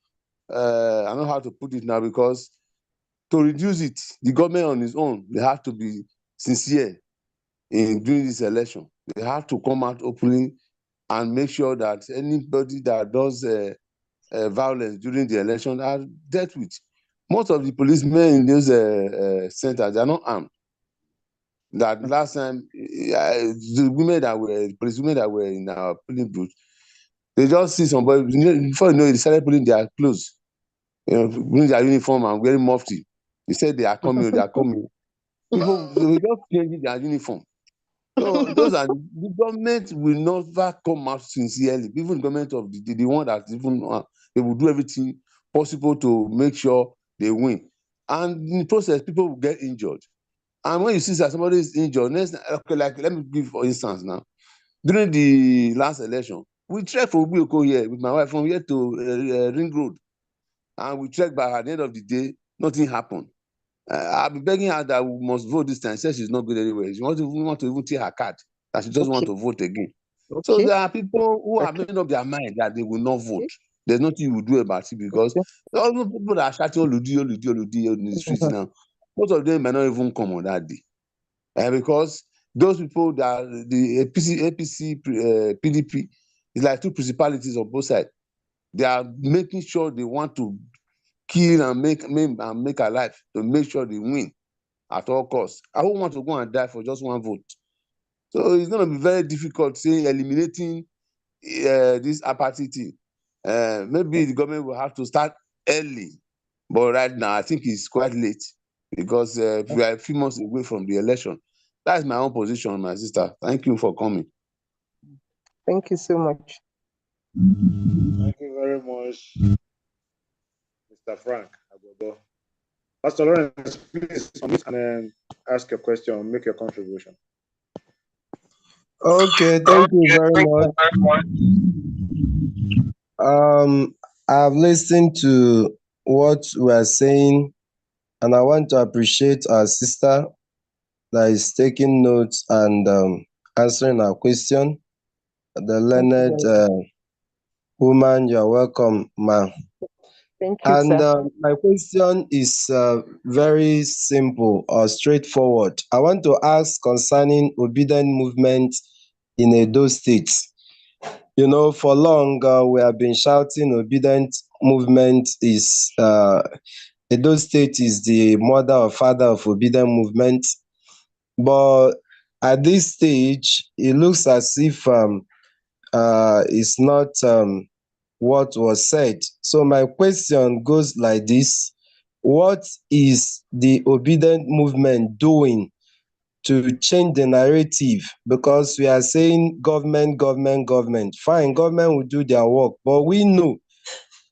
I don't know how to put it now, because to reduce it, the government on its own, they have to be sincere in doing this election. They have to come out openly and make sure that anybody that does violence during the election are dealt with. Most of the policemen in those centers, they are not armed. That last time, the women that were, police women that were in our polling booth, they just see somebody, before you know it, they started putting their clothes, putting their uniform and wearing mufti. They said they are coming, they are coming. People, they were just changing their uniform. So those are the government will never come out sincerely. Even the government of the one that even they will do everything possible to make sure they win. And in the process, people will get injured. And when you see that somebody is injured, okay, like let me give for instance now. During the last election, we trekked from Ubioko here with my wife from here to Ring Road, and we trekked. By at the end of the day, nothing happened. I've been begging her that we must vote this time. She said she's not good anyway. She want to even take her card, that she just want to vote again. Okay. So there are people who have made up their mind that they will not vote. There's nothing you will do about it, because all the people that are shouting Oludi in the streets now, most of them may not even come on that day. Because those people that the APC, PDP, is like two principalities on both sides. They are making sure they want to kill and make alive to make sure they win at all costs. I don't want to go and die for just one vote. So it's going to be very difficult, say, eliminating this apathy thing. Maybe the government will have to start early, but right now I think it's quite late, because we are a few months away from the election. That's my own position, my sister. Thank you for coming. Thank you so much. Thank you very much, Mr. Frank Agogo. Pastor Lawrence, please unmute and then ask your question, make your contribution. Okay, thank you very much. I've listened to what we are saying, and I want to appreciate our sister that is taking notes and answering our question. The learned woman, you're welcome, ma'am. Thank you, And sir. my question is very simple or straightforward. I want to ask concerning Obidient movement in Edo State. You know, for long we have been shouting Obidient movement is Edo State is the mother or father of Obidient movement. But at this stage, it looks as if it's not what was said. So my question goes like this: what is the Obidient movement doing to change the narrative? Because we are saying government. Fine, government will do their work, but we know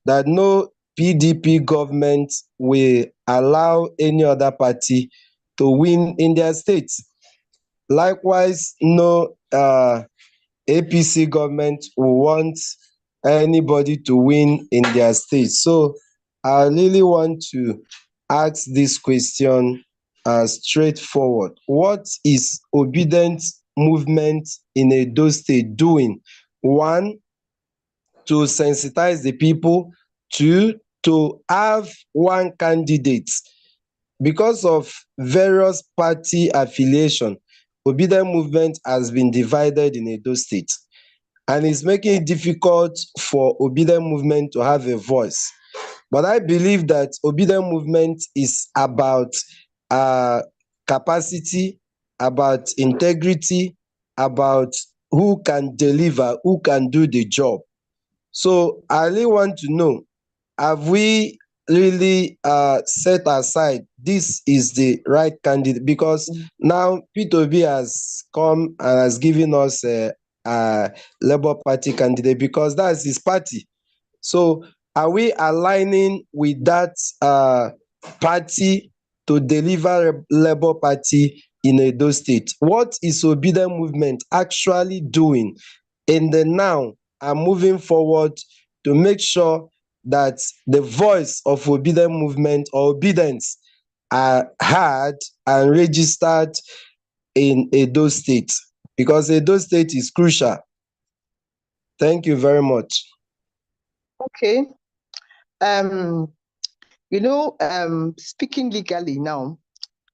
that no PDP government will allow any other party to win in their states. Likewise, no APC government will want anybody to win in their state. So I really want to ask this question straightforward. What is Obidient movement in Edo State doing? One, to sensitize the people. Two, to have one candidate. Because of various party affiliation, Obidient movement has been divided in Edo State, and it's making it difficult for Obidient movement to have a voice. But I believe that Obidient movement is about capacity, about integrity, about who can deliver, who can do the job. So I really want to know, have we really set aside this is the right candidate, because now P2B has come and has given us a Labour Party candidate because that's his party. So are we aligning with that party to deliver Labour Party in Edo State? What is Obidient movement actually doing in the now and moving forward to make sure that the voice of Obidient movement or obedience are heard and registered in Edo State? Because Edo State is crucial. Thank you very much. Okay. Speaking legally now,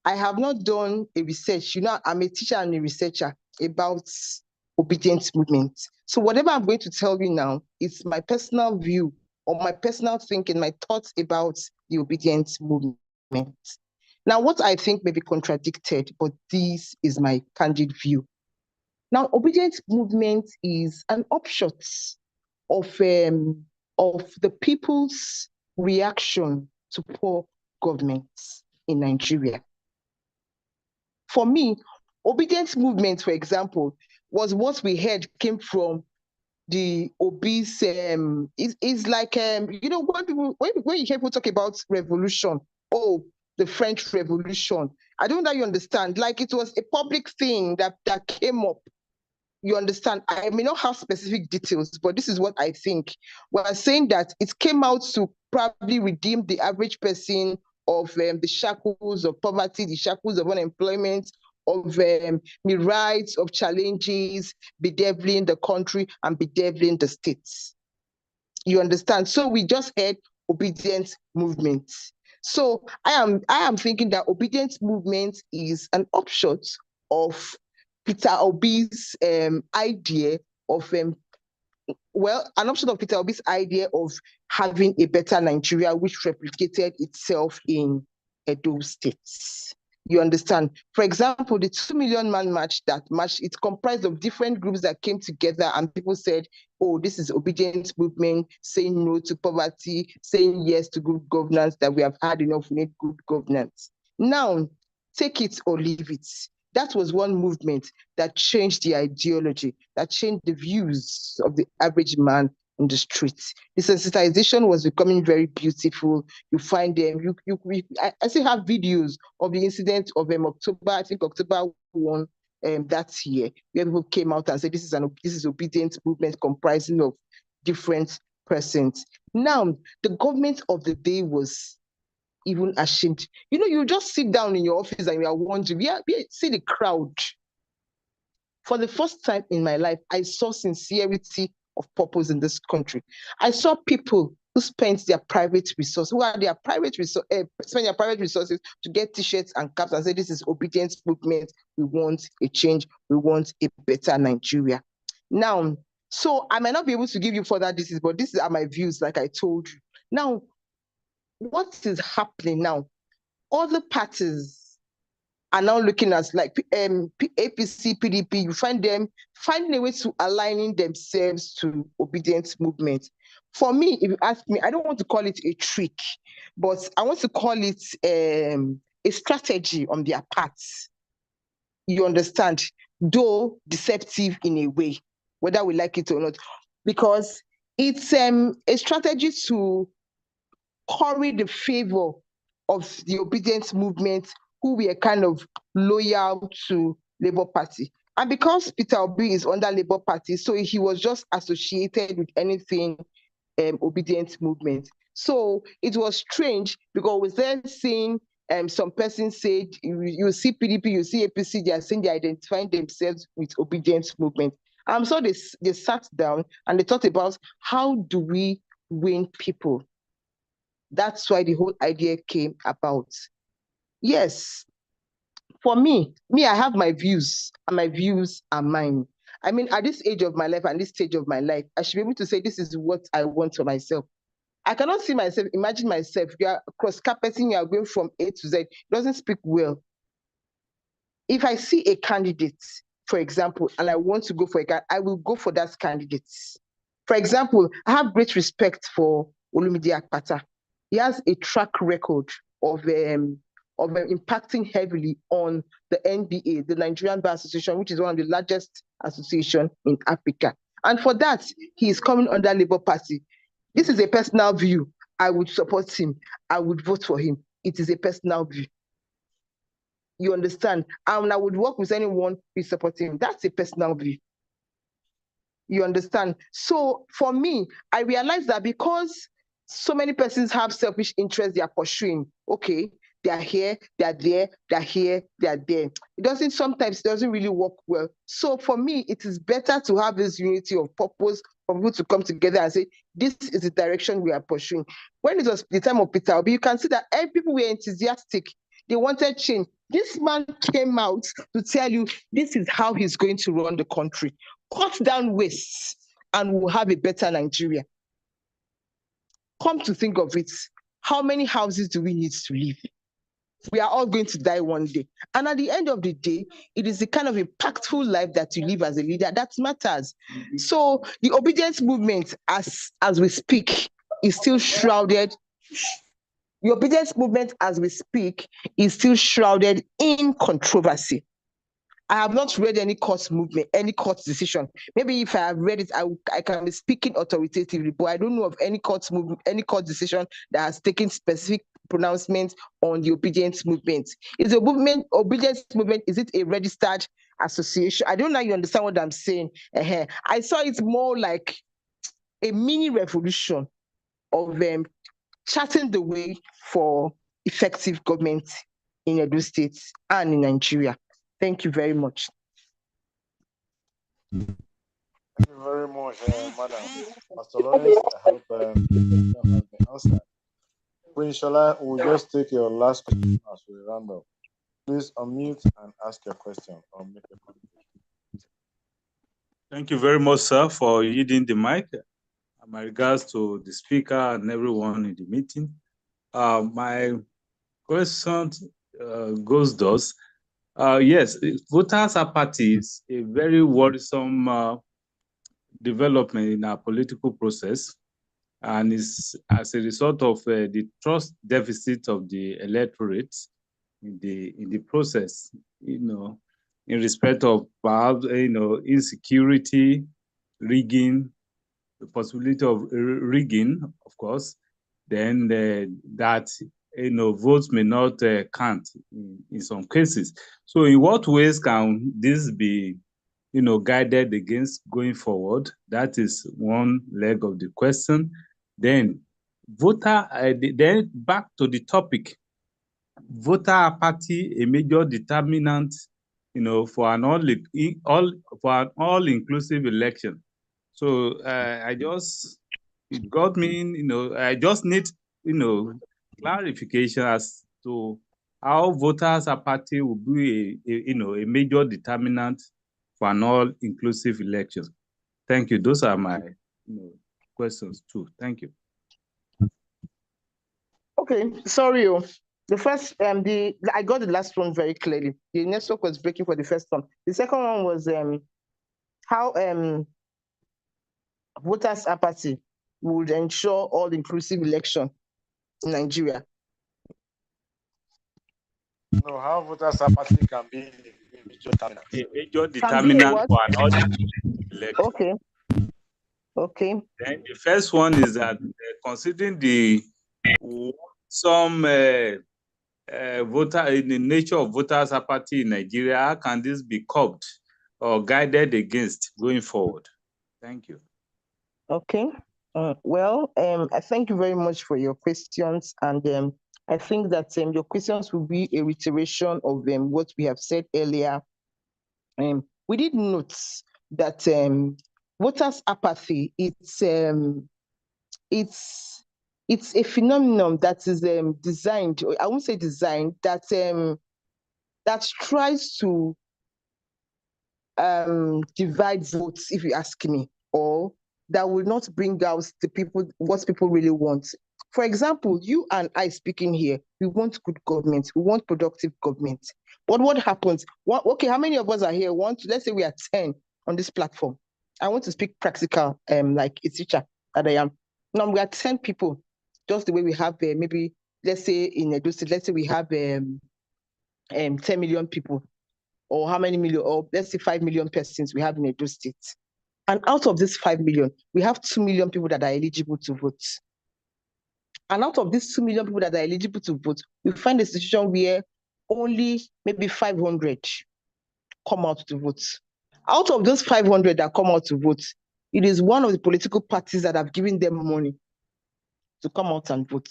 I have not done a research. I'm a teacher and a researcher about obedient movement. So whatever I'm going to tell you now is my personal view or my personal thinking, my thoughts about the obedient movement. Now, what I think may be contradicted, but this is my candid view. Now, obedient movement is an offshoot of the people's reaction to poor governments in Nigeria. For me, obedient movement, for example, was what we heard came from the obese. It's like when you hear people talk about revolution, the French Revolution. I don't know that you understand. Like it was a public thing that came up. You understand? I may not have specific details, but this is what I think. We're saying that it came out to probably redeem the average person of the shackles of poverty, the shackles of unemployment, of myriads of challenges bedeviling the country and bedeviling the states. You understand? So we just had obedient movement. So I am thinking that obedient movement is an offshoot of Peter Obi's idea of an option of Peter Obi's idea of having a better Nigeria, which replicated itself in Edo States. You understand? For example, the 2 million man march, it's comprised of different groups that came together and people said, oh, this is obedient movement, saying no to poverty, saying yes to good governance, that we have had enough, we need good governance. Now, take it or leave it. That was one movement that changed the ideology, that changed the views of the average man in the streets. The sensitization was becoming very beautiful. You find them, I still have videos of the incident of October 1 that year, where people came out and said this is obedient movement comprising of different persons. Now, the government of the day was even ashamed. You just sit down in your office and you are wondering, see the crowd. For the first time in my life, I saw sincerity of purpose in this country. I saw people who spent their private resources, spend their private resources to get t-shirts and caps and say, this is obedience movement. We want a change. We want a better Nigeria. Now, so I might not be able to give you further details, but these are my views, like I told you. Now, what is happening now? Other parties are now looking at like APC, PDP, you find them finding a way to aligning themselves to obedient movement. For me, if you ask me, I don't want to call it a trick, but I want to call it a strategy on their parts. You understand? Though deceptive in a way, whether we like it or not, because it's a strategy to curry the favor of the obedient movement who were kind of loyal to Labour Party. And because Peter Obi is under Labour Party, so he was just associated with anything obedient movement. So it was strange because we then seeing some person said, you see PDP, you see APC, they are saying they identifying themselves with obedient movement. So they sat down and they thought about how do we win people? That's why the whole idea came about. Yes, for me, I have my views, and my views are mine. I mean, at this age of my life and this stage of my life, I should be able to say this is what I want for myself. I cannot see myself, imagine myself, you are cross-carpeting, you are going from A to Z. It doesn't speak well. If I see a candidate, for example, and I want to go for I will go for that candidate. For example, I have great respect for Olumide Akpata. he has a track record of impacting heavily on the NBA, the Nigerian Bar Association, which is one of the largest associations in Africa. And for that, he is coming under Labour Party. This is a personal view. I would support him. I would vote for him. It is a personal view. You understand? And I would work with anyone who is supporting him. That's a personal view. You understand? So for me, I realize that because so many persons have selfish interests they are pursuing, okay, they are here, they are there, they are here, they are there. Sometimes it doesn't really work well. So for me, it is better to have this unity of purpose for people to come together and say, this is the direction we are pursuing. When it was the time of Peter Obi, you can see that people were enthusiastic. They wanted change. This man came out to tell you this is how he's going to run the country. Cut down wastes and we'll have a better Nigeria. Come to think of it, how many houses do we need to live? We are all going to die one day. And at the end of the day, it is the kind of impactful life that you live as a leader that matters. So the obedience movement, as we speak, is still shrouded. The obedience movement, as we speak, is still shrouded in controversy. I have not read any court movement, any court decision. Maybe if I have read it, I can be speaking authoritatively, but I don't know of any court movement, any court decision that has taken specific pronouncements on the obedience movement. Is the obedience movement, is it a registered association? I don't know if you understand what I'm saying. I saw it more like a mini revolution of charting the way for effective government in Edo State and in Nigeria. Thank you very much. Thank you very much, Madam. Pastor Lawrence, I hope has been answered. Queen Shola, we'll just take your last question as we round up. Please unmute and ask your question or make a contribution. Thank you very much, sir, for yielding the mic. My regards to the speaker and everyone in the meeting. My question goes thus. Yes, voters' apathy is a very worrisome development in our political process, and is as a result of the trust deficit of the electorate in the process. In respect of perhaps insecurity, rigging, the possibility of rigging, of course, then that votes may not count in some cases. So in what ways can this be guided against going forward? That is one leg of the question. Then then back to the topic, voter apathy, a major determinant for an all-inclusive election. So it got me, I just need, clarification as to how voters' apathy will be a major determinant for an all-inclusive election. Thank you. Those are my questions too. Thank you. Okay, sorry. The first, I got the last one very clearly. The network was breaking for the first one. The second one was how voters' apathy would ensure all-inclusive election in Nigeria. No, how voters' apathy can be a major determinant. A major determinant for an all-inclusive election. Okay. Then the first one is that considering the the nature of voters' apathy in Nigeria, how can this be curbed or guided against going forward? Thank you. Okay. I thank you very much for your questions, and I think that your questions will be a reiteration of what we have said earlier. We did note that voters' apathy, it's a phenomenon that is designed, or I won't say designed, that tries to divide votes, if you ask me, or that will not bring out what people really want. For example, you and I speaking here, we want good government, we want productive government. But what happens? Okay, how many of us are here? Let's say we are 10 on this platform. I want to speak practical, like a teacher that I am. Now we are 10 people. just the way we have maybe, let's say in Edo State, let's say we have 10 million people, or how many million, or let's say 5 million persons we have in Edo State. And out of this 5 million, we have 2 million people that are eligible to vote. And out of these 2 million people that are eligible to vote, we find a situation where only maybe 500 come out to vote. Out of those 500 that come out to vote, it is one of the political parties that have given them money to come out and vote.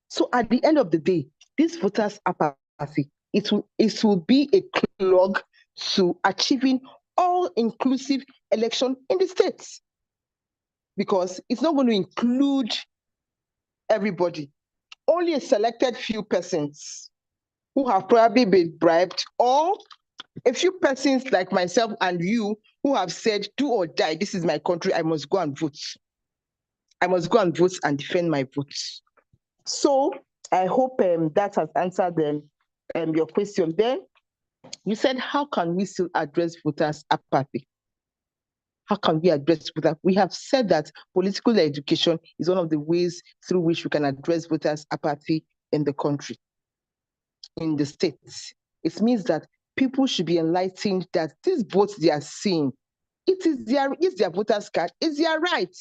So at the end of the day, this voters' apathy, it will be a clog to achieving all-inclusive election in the states, because it's not going to include everybody. Only a selected few persons who have probably been bribed, or a few persons like myself and you who have said, do or die, this is my country, I must go and vote. I must go and vote and defend my votes. So I hope that has answered your question. Then you said, how can we still address voters' apathy? How can we address voters? We have said that political education is one of the ways through which we can address voters' apathy in the country, in the states. It means that people should be enlightened that these votes they are seeing, it's their voters' card, it's their right.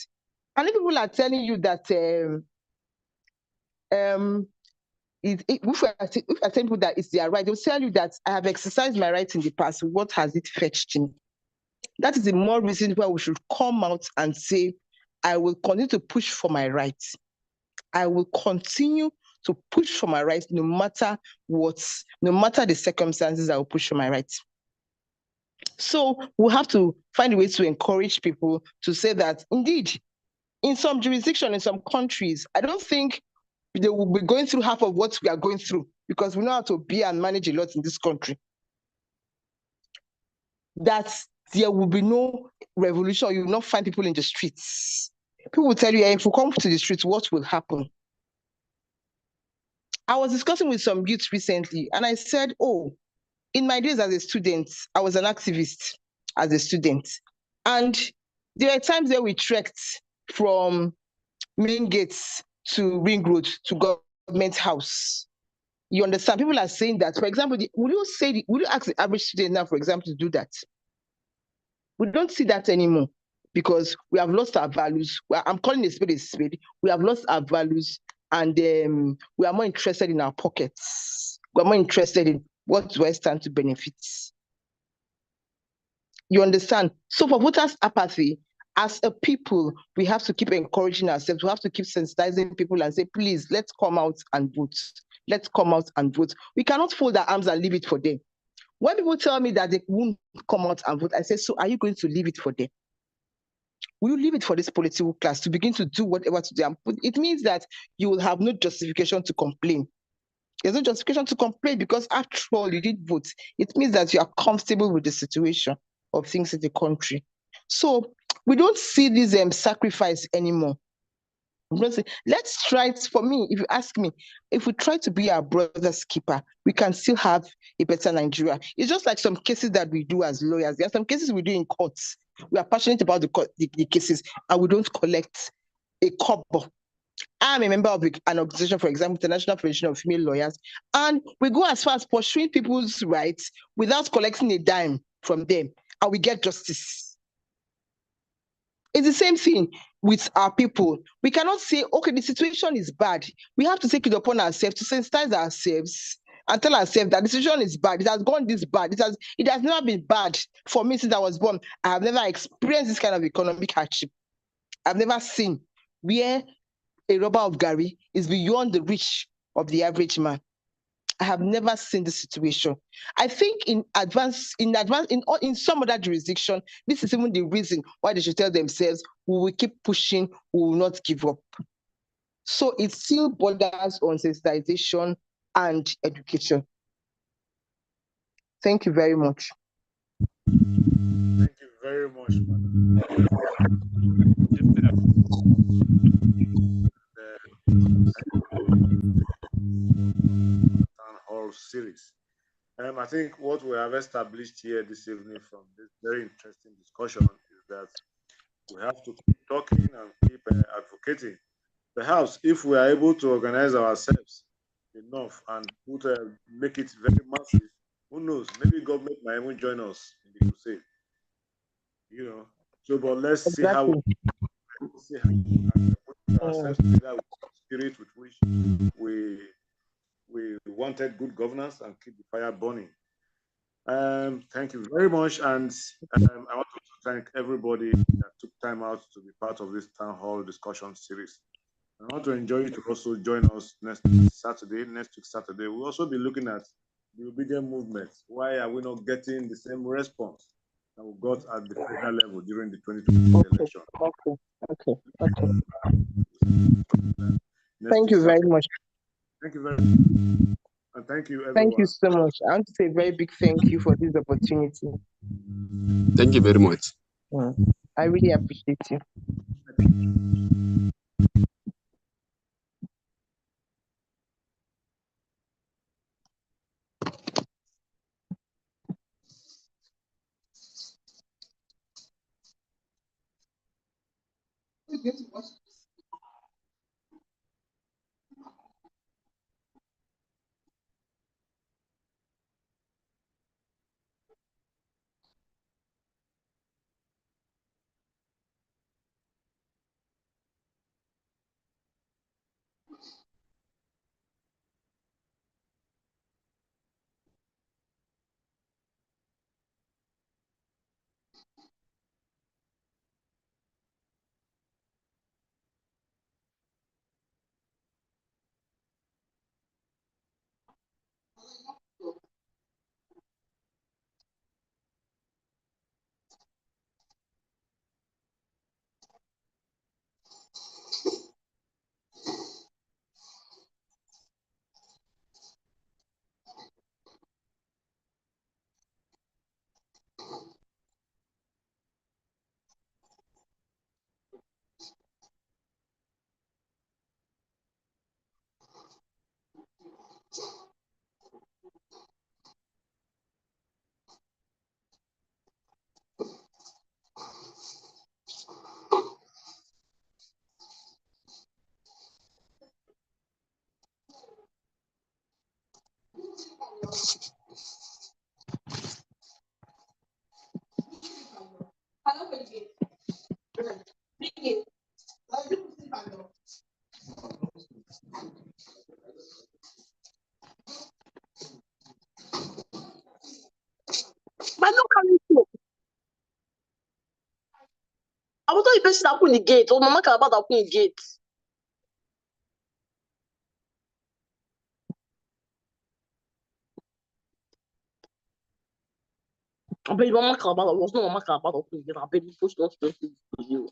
And if people are telling you that if I tell people that it's their right, they'll tell you that I have exercised my right in the past. What has it fetched me? That is the more reason why we should come out and say, I will continue to push for my rights. I will continue to push for my rights no matter what, no matter the circumstances, I will push for my rights. So we'll have to find a way to encourage people to say that, indeed, in some jurisdictions, in some countries, I don't think they will be going through half of what we are going through, because we know how to be and manage a lot in this country. That there will be no revolution, you will not find people in the streets. People will tell you, if we come to the streets, what will happen? I was discussing with some youth recently, and I said, in my days as a student, I was an activist as a student. And there were times that we trekked from main gates to Ring Road to Government House. You understand? People are saying that, for example, will you ask the average student now, for example, to do that? We don't see that anymore, because we have lost our values. I'm calling a spade a spade. We have lost our values, and we are more interested in our pockets. We are more interested in what do I stand to benefit. You understand? So for voters' apathy, as a people, we have to keep encouraging ourselves. We have to keep sensitizing people and say, please, let's come out and vote. Let's come out and vote. We cannot fold our arms and leave it for them. When people tell me that they won't come out and vote, I say, so are you going to leave it for them? Will you leave it for this political class to begin to do whatever to them? It means that you will have no justification to complain. There's no justification to complain, because after all, you did vote. It means that you are comfortable with the situation of things in the country. So we don't see this sacrifice anymore. Let's try it. For me, if you ask me, if we try to be our brother's keeper, we can still have a better Nigeria. It's just like some cases that we do as lawyers. There are some cases we do in courts. We are passionate about the cases, and we don't collect a kobo. I'm a member of an organization, for example, the National Federation of Female Lawyers, and we go as far as pursuing people's rights without collecting a dime from them, and we get justice. It's the same thing with our people. We cannot say, okay, the situation is bad. We have to take it upon ourselves to sensitize ourselves and tell ourselves that the situation is bad. It has gone this bad. It has never been bad for me since I was born. I have never experienced this kind of economic hardship. I've never seen where a rubber of Gary is beyond the reach of the average man. I have never seen this situation. I think in some other jurisdiction, this is even the reason why they should tell themselves, we will keep pushing, we will not give up. So it still borders on sensitization and education. Thank you very much. Thank you very much, madam. Town Hall series. I think what we have established here this evening from this very interesting discussion is that we have to keep talking and keep advocating perhaps if we are able to organize ourselves enough and make it very massive, who knows? Maybe government might even join us in the crusade. So but let's see how we put ourselves together with the spirit with which we wanted good governance and keep the fire burning. Thank you very much, and I want to thank everybody that took time out to be part of this town hall discussion series. I want to enjoy you to also join us next week Saturday. We'll also be looking at the Obidient movement. Why are we not getting the same response that we got at the federal level during the 2020 election? Okay. Thank you very much. Thank you very much. And thank you, everyone. Thank you so much. I want to say a very big thank you for this opportunity. Thank you very much. I really appreciate you. But no coming to. I was not the person that opened the gate. Oh, Mama Kalaba that opened the gate. I bet Mama Kalaba was not Mama Kalaba that opened the gate. I bet you push not to you.